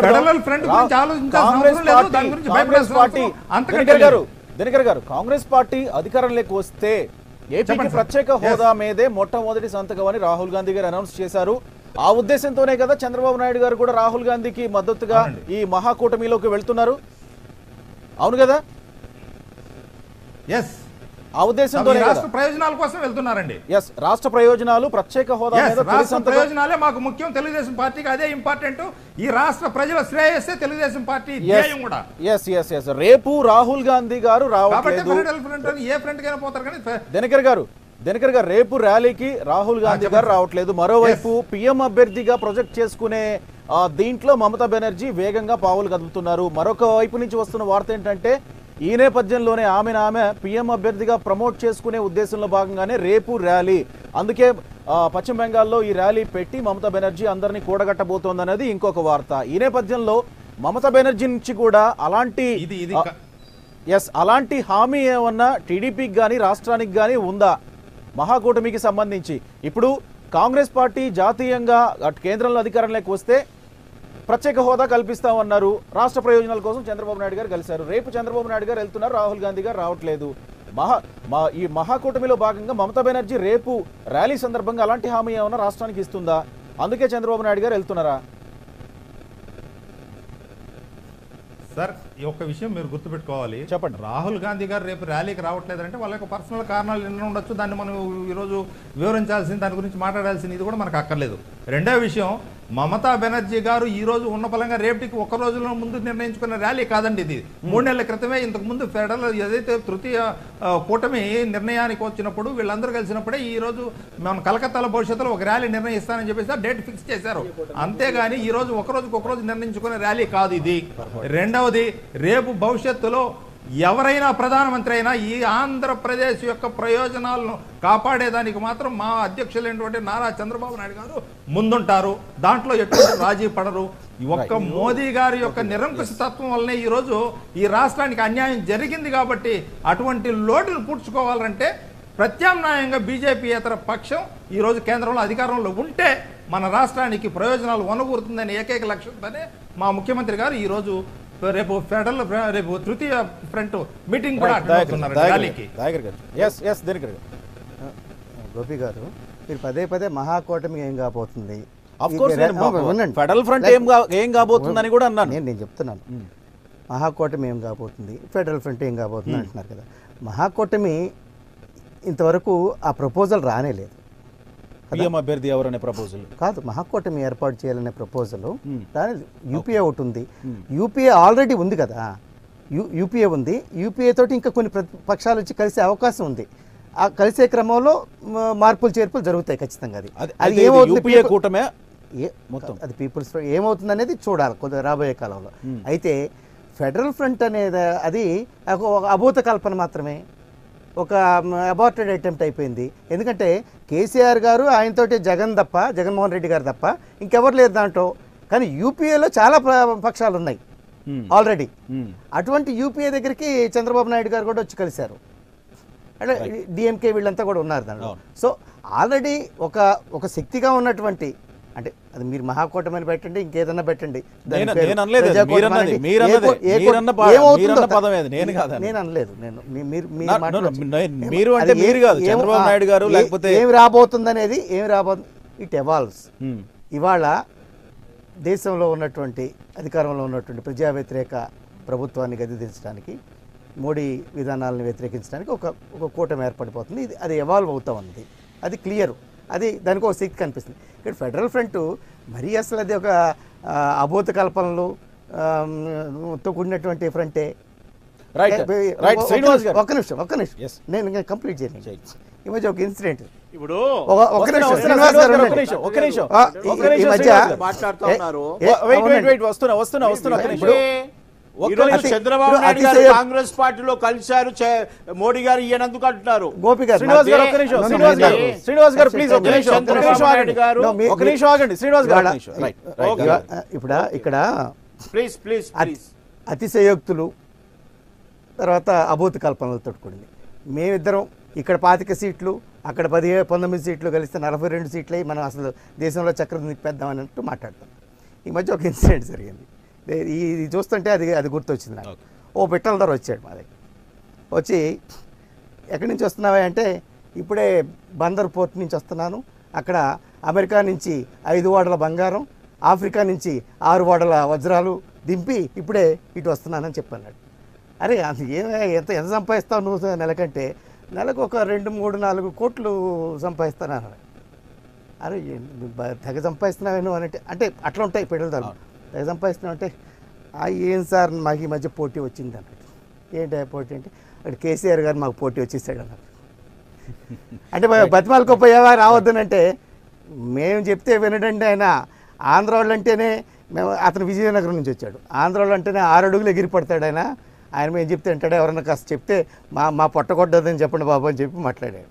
ఫెడరల్ ఫ్రంట్ గురించి ఆలోచించాల్సిన అవసరం లేదు, దాని గురించి భయపడాల్సిన అంతకంటే లేదు. దినకర్ గారు, కాంగ్రెస్ పార్టీ అధికారంలోకి వస్తే ఏపీకి ప్రత్యేక హోదా మీదే మొట్టమొదటి సంతకం అని రాహుల్ గాంధీ గారు అనౌన్స్ చేశారు. ఆ ఉద్దేశంతోనే కదా చంద్రబాబు నాయుడు గారు కూడా రాహుల్ గాంధీకి మద్దతుగా ఈ మహాకూటమిలోకి వెళ్తున్నారు. అవును కదా? ఆ ఉద్దేశంతోనే కదా. రాష్ట్ర ప్రయోజనాల కోసం వెళ్తున్నారండి. ఎస్, రాష్ట్ర ప్రయోజనాలు ప్రత్యేక హోదా Yes, మీద తొలి రాష్ట్ర సంతకం. ప్రయోజనాలే మాకు ముఖ్యం. తెలుగుదేశం పార్టీకి అదే ఇంపార్టెంట్. ఈ రాష్ట్ర ప్రజల శ్రేయస్సే తెలుగుదేశం పార్టీ ధ్యేయం కూడా. ఎస్ ఎస్ ఎస్ రేపు రాహుల్ గాంధీ గారు కాబట్టి రావట్లేదు. ఫెడరల్ ఫ్రంట్ అని ఏ ఫ్రంట్ కైనా పోతారు కానీ దినకర్ గారు రేపు ర్యాలీకి రాహుల్ గాంధీ గారు రావట్లేదు. మరోవైపు పిఎం అభ్యర్థిగా ప్రొజెక్ట్ చేసుకునే దీంట్లో మమతా బెనర్జీ వేగంగా పావులు కదుపుతున్నారు. మరొక వైపు నుంచి వస్తున్న వార్త ఏంటంటే ఈ నేపథ్యంలోనే ఆమె పిఎం అభ్యర్థిగా ప్రమోట్ చేసుకునే ఉద్దేశంలో భాగంగానే రేపు ర్యాలీ. అందుకే పశ్చిమ బెంగాల్లో ఈ ర్యాలీ పెట్టి మమతా బెనర్జీ అందరినీ కూడగట్టబోతోందనేది ఇంకొక వార్త. ఈ నేపథ్యంలో మమతా బెనర్జీ నుంచి కూడా అలాంటి హామీ ఏమన్నా టీడీపీకి కానీ రాష్ట్రానికి కానీ ఉందా మహాకూటమికి సంబంధించి? ఇప్పుడు కాంగ్రెస్ పార్టీ జాతీయంగా కేంద్రంలో అధికారంలోకి వస్తే ప్రత్యేక హోదా కల్పిస్తామన్నారు. రాష్ట్ర ప్రయోజనాల కోసం చంద్రబాబు నాయుడు గారు కలిశారు. రేపు చంద్రబాబు నాయుడు గారు వెళ్తున్నారు, రాహుల్ గాంధీ గారు రావట్లేదు. ఈ మహాకూటమిలో భాగంగా మమతా బెనర్జీ రేపు ర్యాలీ సందర్భంగా అలాంటి హామీ ఏమన్నా రాష్ట్రానికి ఇస్తుందా? అందుకే చంద్రబాబు నాయుడు గారు వెళ్తున్నారా? సార్, ఈ ఒక్క విషయం మీరు గుర్తుపెట్టుకోవాలి. చెప్పండి. రాహుల్ గాంధీ గారు రేపు ర్యాలీకి రావట్లేదంటే వాళ్ళ యొక్క పర్సనల్ కారణాలు ఎన్నో ఉండొచ్చు. దాన్ని మనం ఈరోజు వివరించాల్సింది, దాని గురించి మాట్లాడాల్సింది ఇది కూడా మనకు అక్కర్లేదు. రెండో విషయం, మమతా బెనర్జీ గారు ఈ రోజు ఉన్న పలంగా రేపటికి ఒక రోజులో ముందు నిర్ణయించుకున్న ర్యాలీ కాదండి ఇది. 3 నెలల క్రితమే ఇంతకు ముందు ఫెడరల్ ఏదైతే తృతీయ కూటమి నిర్ణయానికి వచ్చినప్పుడు వీళ్ళందరూ కలిసినప్పుడే ఈ రోజు మనం కలకత్తాలో భవిష్యత్తులో ఒక ర్యాలీ నిర్ణయిస్తానని చెప్పేసి డేట్ ఫిక్స్ చేశారు. అంతేగాని ఈ రోజు ఒక రోజు నిర్ణయించుకునే ర్యాలీ కాదు ఇది. రెండవది, రేపు భవిష్యత్తులో ఎవరైనా ప్రధానమంత్రి అయినా ఈ ఆంధ్రప్రదేశ్ యొక్క ప్రయోజనాలను కాపాడేదానికి మాత్రం మా అధ్యక్షులైనటువంటి నారా చంద్రబాబు నాయుడు గారు ముందుంటారు. దాంట్లో ఎటువంటి రాజీ పడరు. ఒక్క మోదీ గారి యొక్క నిరంకుశ తత్వం వల్లనే ఈ రోజు ఈ రాష్ట్రానికి అన్యాయం జరిగింది. కాబట్టి అటువంటి లోటును పూడ్చుకోవాలంటే ప్రత్యామ్నాయంగా బీజేపీయేతర పక్షం ఈ రోజు కేంద్రంలో అధికారంలో ఉంటే మన రాష్ట్రానికి ప్రయోజనాలు వనగూరుతుందనే ఏకైక లక్ష్యంతోనే మా ముఖ్యమంత్రి గారు ఈ రోజు రేపు తృతీయ ఫ్రంట్ మీటింగ్ కూడా అటెండ్ అవుతున్నారు ర్యాలీకి. గోపి గారు, మీరు పదే మహాకూటమి ఏం కాబోతుంది, ఫెడరల్ ఫ్రంట్ ఏం కాబోతుందని కూడా అన్నాను. నేను చెప్తున్నాను. మహాకూటమి ఏం కాబోతుంది, ఫెడరల్ ఫ్రంట్ ఏం కాబోతుంది అంటున్నారు కదా. మహాకూటమి ఇంతవరకు ఆ ప్రపోజల్ రానేలేదు. పిఎం అభ్యర్థి ఎవరనే ప్రపోజల్ కాదు, మహాకూటమి ఏర్పాటు చేయాలనే ప్రపోజల్ రాలేదు. యూపీఏ ఒకటి ఉంది. యూపీఏ ఆల్రెడీ ఉంది కదా, యూపీఏ ఉంది. యూపీఏ తోటి ఇంకా కొన్ని పక్షాలు వచ్చి కలిసే అవకాశం ఉంది. ఆ కలిసే క్రమంలో మార్పులు చేర్పులు జరుగుతాయి ఖచ్చితంగా. అది ఏమవుతుంది కూటమే అది పీపుల్స్ ఏమవుతుంది అనేది చూడాలి కొద్దిగా రాబోయే కాలంలో. అయితే ఫెడరల్ ఫ్రంట్ అనేది అది ఒక అభూత కల్పన మాత్రమే, ఒక అబార్టెడ్ అటెంప్ట్ అయిపోయింది. ఎందుకంటే కేసీఆర్ గారు ఆయనతోటి జగన్మోహన్ రెడ్డి గారు తప్ప ఇంకెవరు లేరు దాంట్లో. కానీ యూపీఏలో చాలా పక్షాలు ఉన్నాయి ఆల్రెడీ. అటువంటి యూపీఏ దగ్గరికి చంద్రబాబు నాయుడు గారు కూడా వచ్చి కలిశారు. అంటే డిఎంకే వీళ్ళంతా కూడా ఉన్నారు దాంట్లో. సో ఆల్రెడీ ఒక శక్తిగా ఉన్నటువంటి, అంటే అది మీరు మహాకూటమని పెట్టండి, ఇంకేదన్నా పెట్టండి, నేను అనలేదు. ఏమి రాబోతుందనేది ఇట్ ఎవాల్వ్స్. ఇవాళ దేశంలో ఉన్నటువంటి అధికారంలో ఉన్నటువంటి ప్రజా వ్యతిరేక ప్రభుత్వాన్ని గద్దెదించడానికి, మోడీ విధానాలను వ్యతిరేకించడానికి ఒక కూటమి ఏర్పడిపోతుంది. అది ఎవాల్వ్ అవుతా ఉంది, అది క్లియర్. అది దానికి ఒక శక్తి కనిపిస్తుంది. ఇక్కడ ఫెడరల్ ఫ్రంట్ మరీ అసలు అది ఒక అభూత కల్పనలు తో కూడినటువంటి ఫ్రంటే. ఒక్క నిమిషం నేను కంప్లీట్ చేయను. ఈ మధ్య ఒక ఇన్సిడెంట్, ఇప్పుడు చంద్రబాబు నాయుడు గారు కాంగ్రెస్ పార్టీలో కలిశారు, మోడీ గారు ఈయనందుకు అంటున్నారు. గోపి గారు, శ్రీనివాస్ గారు ప్లీజ్ ఇప్పుడు ఇక్కడ ప్లీజ్ అతిశయోక్తులు, తర్వాత అభూత కల్పనలతో కూడింది. మేమిద్దరం ఇక్కడ 25 సీట్లు, అక్కడ 19 సీట్లు కలిస్తే 42 సీట్లు మనం అసలు దేశంలో చక్రం తిప్పేద్దాం అన్నట్టు మాట్లాడతాం. ఈ మధ్య ఒక ఇన్సిడెంట్ జరిగింది. ఇది చూస్తుంటే అది గుర్తొచ్చింది నాకు. ఓ పిట్టల ధర వచ్చాడు మా దగ్గర. వచ్చి ఎక్కడి నుంచి వస్తున్నావా అంటే, ఇప్పుడే బందర్ పోర్ట్ నుంచి వస్తున్నాను, అక్కడ అమెరికా నుంచి 5 ఓడల బంగారం, ఆఫ్రికా నుంచి 6 ఓడల వజ్రాలు దింపి ఇప్పుడే ఇటు వస్తున్నానని చెప్పన్నాడు. అరే ఎంత సంపాదిస్తావు నువ్వు నెలకంటే? నెలకు ఒక 2, 3, 4 కోట్లు సంపాదిస్తాను. అరే తెగ సంపాదిస్తున్నావేను అంటే అట్లా ఉంటాయి పెడతాను. తెగ సంపాదిస్తున్నావు అంటే ఏం సార్ మాకు ఈ మధ్య పోటీ వచ్చింది అన్నట్టు. ఏంటి పోటీ అంటే అక్కడ కేసీఆర్ గారు మాకు పోటీ వచ్చేసాడు అన్నట్టు. అంటే బతిమాలకోపోయావా రావద్దనంటే మేము చెప్తే వినడండి. ఆయన ఆంధ్ర వాళ్ళు అంటేనే అతను విజయనగరం నుంచి వచ్చాడు. ఆంధ్ర వాళ్ళు అంటేనే 6 అడుగులు ఎగిరిపడతాడు ఆయన మేము చెప్తే అంటాడు. ఎవరన్నా కాస్త చెప్తే మా పొట్టగొడ్డదని చెప్పండి బాబు అని చెప్పి మాట్లాడాడు.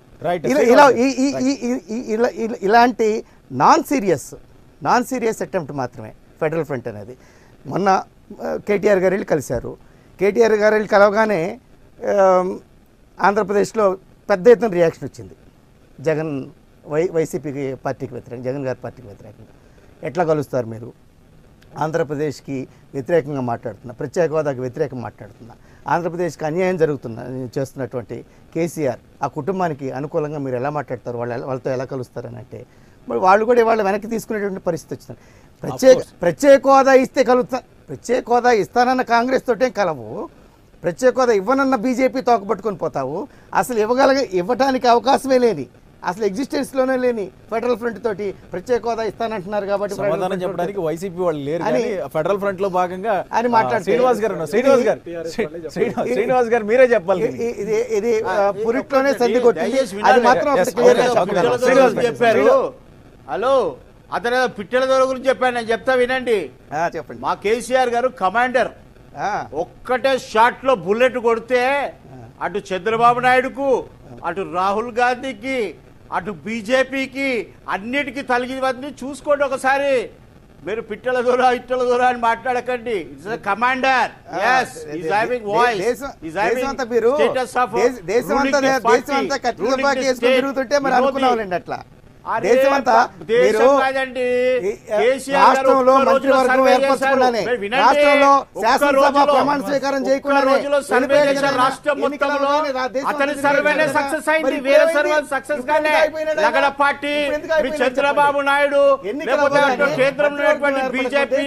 ఇలాంటి నాన్ సీరియస్ అటెంప్ట్ మాత్రమే ఫెడరల్ ఫ్రంట్ అనేది. మొన్న కేటీఆర్ గారు వెళ్ళి కలిశారు. కేటీఆర్ గారు వెళ్ళి కలవగానే ఆంధ్రప్రదేశ్లో పెద్ద ఎత్తున రియాక్షన్ వచ్చింది. వైసీపీ పార్టీకి వ్యతిరేకంగా, జగన్ గారి పార్టీకి వ్యతిరేకంగా. ఎట్లా కలుస్తారు మీరు? ఆంధ్రప్రదేశ్కి వ్యతిరేకంగా మాట్లాడుతున్నా, ప్రత్యేక హోదాకి వ్యతిరేకంగా మాట్లాడుతున్నా, ఆంధ్రప్రదేశ్కి అన్యాయం చేస్తున్నటువంటి కేసీఆర్ ఆ కుటుంబానికి అనుకూలంగా మీరు ఎలా మాట్లాడతారు? వాళ్ళతో ఎలా కలుస్తారని అంటే మరి వాళ్ళు కూడా వాళ్ళు వెనక్కి తీసుకునేటువంటి పరిస్థితి వచ్చింది. ప్రత్యేక హోదా ఇస్తే ప్రత్యేక హోదా ఇస్తానన్న కాంగ్రెస్ తోటే కలవు, ప్రత్యేక హోదా ఇవ్వనన్న బీజేపీ తోకపట్టుకొని పోతావు. అసలు ఇవ్వటానికి అవకాశమే లేని, అసలు ఎగ్జిస్టెన్స్లోనే లేని ఫెడరల్ ఫ్రంట్ తోటి ప్రత్యేక హోదా ఇస్తానంటున్నారు. కాబట్టి సమాధానం చెప్పడానికి వైసీపీ వాళ్ళు లేరు అని ఫెడరల్ ఫ్రంట్ లో భాగంగా అని మాట్లాడుతున్నారు. శ్రీనివాస్ గారు మీరే చెప్పాలి. ఇది పురిట్లోనే సంధి కొట్టింది. అది మాత్రం చెప్పారు. హలో, అతను పిట్టల దొర గురించి చెప్పాను, నేను చెప్తా వినండి. చెప్పండి. మా కేసీఆర్ గారు కమాండర్. ఒక్కటే షాట్ లో బుల్లెట్ కొడితే అటు చంద్రబాబు నాయుడుకు, అటు రాహుల్ గాంధీకి, అటు బీజేపీకి అన్నిటికీ తలిగివన్నీ చూసుకోండి ఒకసారి. మీరు పిట్టల దూర ఇట్టల దూర అని మాట్లాడకండి. It's commander. తిరుగుతుంటే మరి అనుకున్నావులేండి. అట్లా రాష్ట్రంలో మంత్రివర్గం ఏర్పరచుకున్నానే, రాష్ట్రంలో శాసనసభ ప్రమాణ స్వీకారం చేయకుండానే చంద్రబాబు నాయుడు కేంద్రంలో బీజేపీ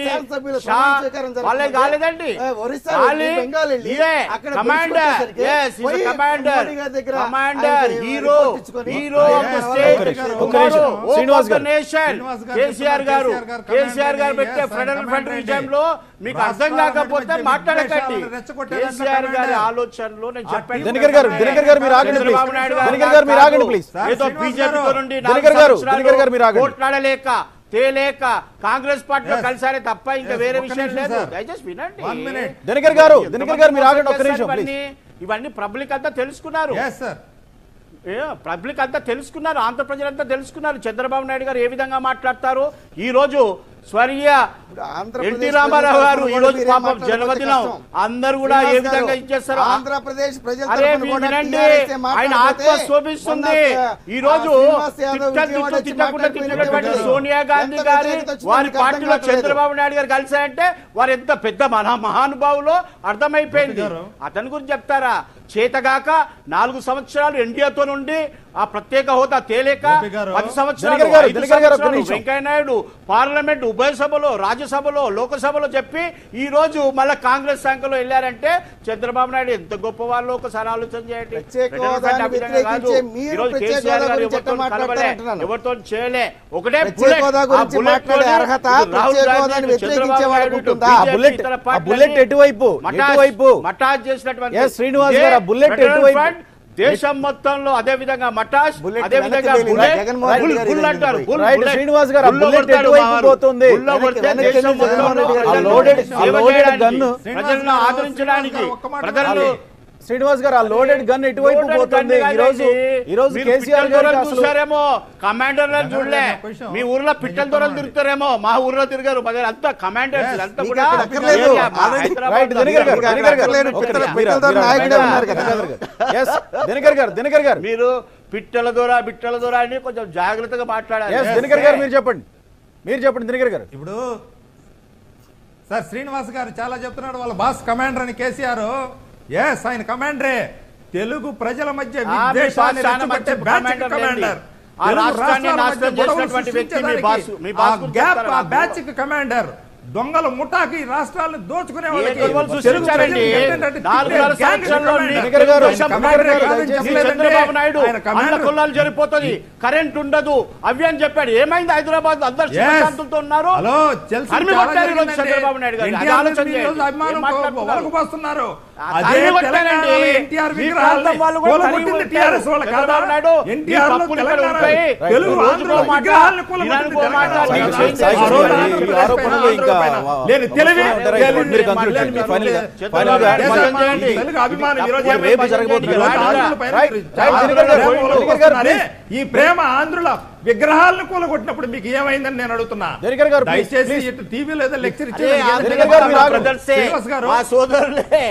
వాళ్ళే కాలేదండి. కమాండర్ హీరో కేసీఆర్ గారు పెట్టే ఫెడరల్ ఫ్రంట్ విజయంలో మీకు అర్థం కాకపోతే మాట్లాడకండి. కేసీఆర్ గారి ఆలోచనలో నేను చెప్పాను. ఏదో బీజేపీతో నుండి కోట్లాడలేక తేలేక కాంగ్రెస్ పార్టీలో కలిసారే తప్ప ఇంకా వేరే విషయం లేదు. దయచేసి వినండి. ఇవన్నీ పబ్లిక్ అంతా తెలుసుకున్నారు. పబ్లిక్ అంతా తెలుసుకున్నారు, ఆంధ్ర ప్రజలంతా తెలుసుకున్నారు చంద్రబాబు నాయుడు గారు ఏ విధంగా మాట్లాడతారు. ఈ రోజు స్వర్గీయ ఎన్టీ రామారావు గారు ఈ రోజు పాపం జన్మదినం, అందరూ కూడా ఏ విధంగా ఇచ్చేస్తారు. ఆంధ్రప్రదేశ్ ఆయన ఆత్మ శోభిస్తుంది. ఈ రోజు తిట్టకుండా సోనియా గాంధీ గారి వారి పార్టీలో చంద్రబాబు నాయుడు గారు కలిసాయంటే వారు ఎంత పెద్ద మహానుభావులో అర్థమైపోయింది. అతని గురించి చెప్తారా? చేతగాక 4 సంవత్సరాలు ఎన్డీఏతో నుండి ఆ ప్రత్యేక హోదా తేలేక 10 సంవత్సరాలు వెంకయ్య నాయుడు పార్లమెంట్ ఉభయ సభలో, రాజ్యసభలో, లోకసభలో చెప్పి ఈ రోజు మళ్ళా కాంగ్రెస్ సంఖ్యలో వెళ్ళారంటే చంద్రబాబు నాయుడు ఎంత గొప్ప వాళ్ళు ఒకసారి ఆలోచన చేయండి. ఎవరితో చేయలే, ఒకటే మటాజ్ చేసినటువంటి దేశం మొత్తంలో అదే విధంగా మటాష్, అదే విధంగా ప్రజలను ఆదరించడానికి ప్రజలను శ్రీనివాస్ గారు ఆ లోడెడ్ గన్ ఎటువైపు పోతుంది? ఈ రోజు కేసీఆర్ గారు చూసారేమో, కమాండర్ చూడలే. మీ ఊర్లో పిట్టల దొరలు తిరుగుతారేమో, మా ఊర్లో తిరిగారు. అంతా కమాండర్స్, అంతా కూడా దినకర్ గారు మీరు పిట్టల దొర అని కొంచెం జాగ్రత్తగా మాట్లాడారు. దినకర్ గారు మీరు చెప్పండి దినకర్ గారు. ఇప్పుడు సార్ శ్రీనివాస్ గారు చాలా చెప్తున్నాడు వాళ్ళ బాస్ కమాండర్ అని. కేసీఆర్ ఆయన కమాండరే. తెలుగు ప్రజల మధ్య విద్వేషాన్ని రెచ్చగొట్టే కమాండర్, బ్యాచ్ కమాండర్. దొంగల ముఠాకి ఈ రాష్ట్రాలను దోచుకునే వాళ్ళకి ఏ గొడవలు తెలుగు సృష్టించారండి? ప్రజలకు ఏంటంటే 4 గ్యాంగ్ సంవత్సరాల్లో కమాండర్. దినకర్ గారు, కమాండర్ దినకర్ గారు, కాదని దయచేసి చెప్పలేదండి. చంద్రబాబు నాయుడు ఆయన కమాండర్. అన్న కొల్లాలు జరిపోతుంది, కరెంట్ ఉండదు అవి అని చెప్పాడు. ఏమైంది హైదరాబాద్? అందరు Yes. సుఖశాంతులతో ఉన్నారు. హలో, చెల్సి అన్ని చాలా కొట్టారు ఈరోజు జరిగిందండి. చంద్రబాబు నాయుడు గారు. అది ఎన్టీఆర్ ఆలోచన మీద ఈరోజు చేయండి. అభిమానం ఏం మాట్లాడుతున్నారు? వలకపోస్తున్నారు. ఆ అదే తరిమి కొట్టారండి. తెలంగాణలో ఎన్టీఆర్ మీ విగ్రహాల్ని ప్రాంతం వాళ్ళు కూడా తరిమి కూలగొట్టింది కొట్టారు. టీఆర్ఎస్ వాళ్ళ కాదా? చంద్రబాబు నాయుడు, ఎన్టీఆర్ మీ లో పప్పులు ఇక్కడ తెలంగాణ ఉంటాయి. తెలుగు రోజుకో ఆంధ్ర మాట, విగ్రహాల్ని కూలగొట్టింది ఇరానుకో తెలంగాణ. మాట, సాయి మీరు కృష్ణ, చేయండి. సాయి ఆ కృష్ణ రోజు గారు, ఆంధ్ర ఈ ప్రదేశ్ ఆరోపణలు పైన ఇంకా ఆంధ్ర పైన. నేను తెలివి మీరు conclude చేయండి. Final గా చంద్రబాబు final గా తెలుగు అభిమానం ఈ రోజు రేపు జరగబోతున్న ఈ రోజు ఆంధ్రుల పైన రైట్, మీరు రైట్, ఆంధ్రుల దినకర్ గారు, ప్రేమ దినకర్ గారు, వస్తున్నారే. ఈ ప్రేమ ఆంధ్రుల విగ్రహాలను కూలగొట్టినప్పుడు మీకు ఏమైందని నేను అడుగుతున్నా. దినకర్ గారు, please, దయచేసి please. ఇటు టీవీలో ఏదో లెక్చర్ అదే దినకర్ గారు, మీరు ఆగండి. బ్రదర్సే, శ్రీనివాస్ గారు. మా సోదరులే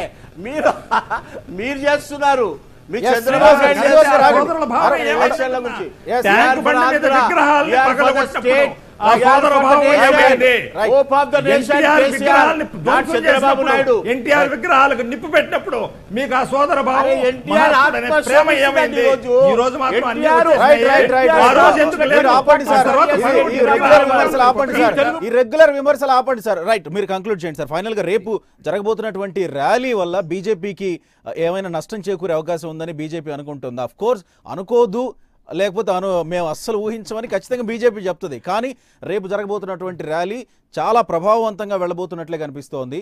మీరు చేస్తున్నారు. మీ Yes, చంద్రబాబు శ్రీనివాస్ నాయుడు శ్రీనివాస్ గారు, ఆగండి. సోదరుల భావం ఎలక్షన్ల ఏమవుతుందా? గురించి. Yes. ట్యాంక్ బండి మీద విగ్రహాల్ని We are for the పగలగొట్టినప్పుడు state. ఆ సోదర భావం ఏమైంది? Right. Hope of the nation, NTR KCR, విగ్రహాలను not ధ్వంసం చంద్రబాబు నాయుడు. చేసినప్పుడు, ఎన్టీఆర్ విగ్రహాలకు నిప్పు పెట్టినప్పుడు మీకు ఆ సోదర భావం, అరే ఎన్టీఆర్ మహాత్ముడనే ఆత్మ ప్రేమ శాంతిస్తుంది ఏమైంది? ఈరోజు. ఈ రోజు మాత్రం అన్ని ఎన్టీఆర్ వచ్చేసినాయి. Right, right, right. ఆ రోజు ఎందుకు లేదు? మీరు ఆపండి సార్. ఆ తర్వాత ఈ పగలగొట్టిన రెగ్యులర్ విగ్రహాలు విమర్శలు ఆపండి సార్. తెలుగు- ఈ రెగ్యులర్ విమర్శలు ఆపండి సార్. రైట్, మీరు కంక్లూడ్ చేయండి సార్. ఫైనల్ గా రేపు జరగబోతున్నటువంటి ర్యాలీ వల్ల బీజేపీకి ఏమైనా నష్టం చేకూరే అవకాశం ఉందని బీజేపీ అనుకుంటుంది. ఆఫ్ కోర్స్ అనుకోదు, లేకపోతే మేము అస్సలు ఊహించమని ఖచ్చితంగా బీజేపీ చెప్తుంది. కానీ రేపు జరగబోతున్నటువంటి ర్యాలీ చాలా ప్రభావవంతంగా వెళ్ళబోతున్నట్లే కనిపిస్తోంది.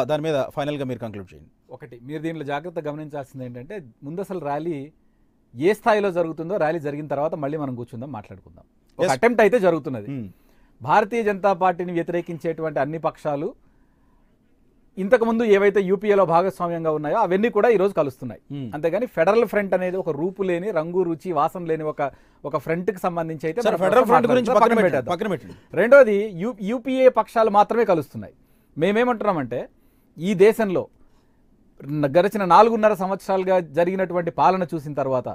దాని మీద ఫైనల్ గా మీరు కంక్లూడ్ చేయండి. ఒకటి మీరు దీంట్లో జాగ్రత్త గమనించాల్సింది ఏంటంటే, ముందు అసలు ర్యాలీ ఏ స్థాయిలో జరుగుతుందో ర్యాలీ జరిగిన తర్వాత మళ్ళీ మనం కూర్చుందాం, మాట్లాడుకుందాం. ఒక Yes. అటెంప్ట్ అయితే జరుగుతున్నది. Hmm. భారతీయ జనతా పార్టీని వ్యతిరేకించేటువంటి అన్ని పక్షాలు ఇంతకుముందు ఏవైతే యూపీఏలో భాగస్వామ్యంగా ఉన్నాయో అవన్నీ కూడా ఈ రోజు కలుస్తున్నాయి. అంతేగాని ఫెడరల్ ఫ్రంట్ అనేది ఒక రూపు లేని, రంగు రుచి వాసన లేని ఒక ఫ్రంట్ కి సంబంధించి అయితే సార్, మనం ఫెడరల్ ఫ్రంట్ గురించి పక్కన పక్కన పెట్టేద్దాం. పెట్టండి. రెండోది యూపీఏ పక్షాలు మాత్రమే కలుస్తున్నాయి. మేమేమంటున్నామంటే, ఈ దేశంలో గడిచిన 4.5 సంవత్సరాలుగా జరిగినటువంటి పాలన చూసిన తర్వాత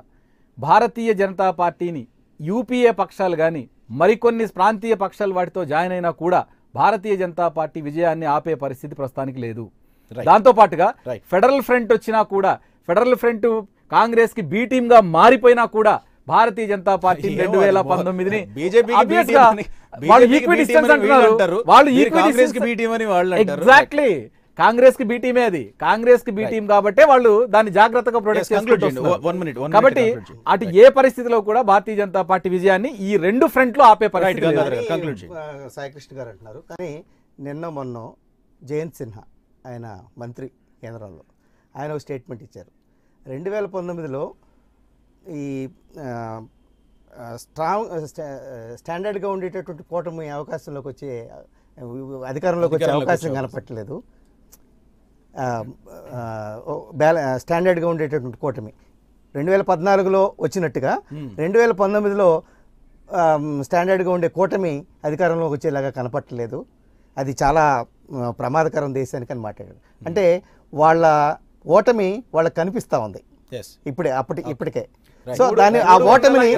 భారతీయ జనతా పార్టీని యూపీఏ పక్షాలు కానీ మరికొన్ని ప్రాంతీయ పక్షాలు వాటితో జాయిన్ అయినా కూడా భారతీయ జనతా పార్టీ విజయాన్ని ఆపే పరిస్థితి ప్రస్తుతానికి లేదు. దాంతో పాటుగా ఫెడరల్ ఫ్రంట్ వచ్చినా కూడా, ఫెడరల్ ఫ్రంట్ కాంగ్రెస్ కి బి టీమ్ గా మారిపోయినా కూడా భారతీయ జనతా పార్టీ 2019ని వాళ్ళు ఈక్వి డిస్టెన్స్ అంటున్నారు. వాళ్ళు ఈక్వి డిస్టెన్స్ ఎగ్జాక్ట్లీ కాంగ్రెస్ కి బి టీమే, అది కాంగ్రెస్ కి బి టీం కాబట్టే వాళ్ళు దాన్ని జాగ్రత్తగా ప్రొటెక్ట్ చేసుకుంటున్నారు. కాబట్టి అటు ఏ పరిస్థితిలో కూడా భారతీయ జనతా పార్టీ విజయాన్ని ఈ 2 ఫ్రంట్లు ఆపే పరిస్థితి లేదు. సాయికృష్ణ గారు అంటున్నారు. కానీ మొన్న జయంత్ సిన్హా, ఆయన మంత్రి కేంద్రంలో, ఆయన ఒక స్టేట్మెంట్ ఇచ్చారు. 2019లో ఈ స్టాండర్డ్గా ఉండేటటువంటి కూటమి అవకాశంలోకి వచ్చే అధికారంలోకి వచ్చే అవకాశం కనపట్టలేదు. స్టాండర్డ్గా ఉండేటటువంటి కూటమి 2014లో వచ్చినట్టుగా 2019లో స్టాండర్డ్గా ఉండే కూటమి అధికారంలోకి వచ్చేలాగా కనపట్టలేదు. అది చాలా ప్రమాదకరం దేశానికి అని మాట్లాడారు. అంటే వాళ్ళ ఓటమి వాళ్ళకి కనిపిస్తూ ఉంది ఇప్పటికే. సో దాన్ని ఆ ఓటమిని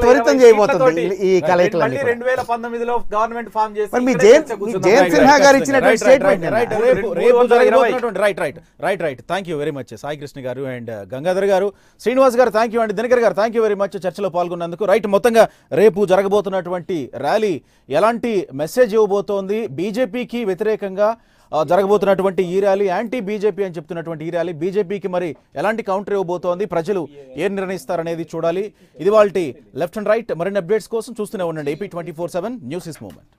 త్వరితం చేయబోతుంది ఈ కలయికలన్నీ. 2019లో గవర్నమెంట్ ఫామ్ చేసి మరి మీ జయంత్ సిన్హా గారు ఇచ్చినటువంటి statement. Right. Thank you very much Sai Krishna గారు అండ్ గంగాధర్ గారు, శ్రీనివాస్ గారు థ్యాంక్ యూ అండ్ దినకర్ గారు థ్యాంక్ యూ వెరీ మచ్ చర్చలో పాల్గొన్నందుకు. రైట్, మొత్తంగా రేపు జరగబోతున్నటువంటి ర్యాలీ ఎలాంటి మెసేజ్ ఇవ్వబోతోంది, బీజేపీకి వ్యతిరేకంగా జరగబోతున్నటువంటి ఈ ర్యాలీ, యాంటీ బీజేపీ అని చెప్తున్నటువంటి ఈ ర్యాలీ బీజేపీకి మరి ఎలాంటి కౌంటర్ ఇవ్వబోతోంది, ప్రజలు ఏం నిర్ణయిస్తారనేది చూడాలి. ఇది వాళ్ళ లెఫ్ట్ అండ్ రైట్. మరిన్ని అప్డేట్స్ కోసం చూస్తూనే ఉండండి AP 24/7 న్యూస్ ఇస్ మూవ్మెంట్.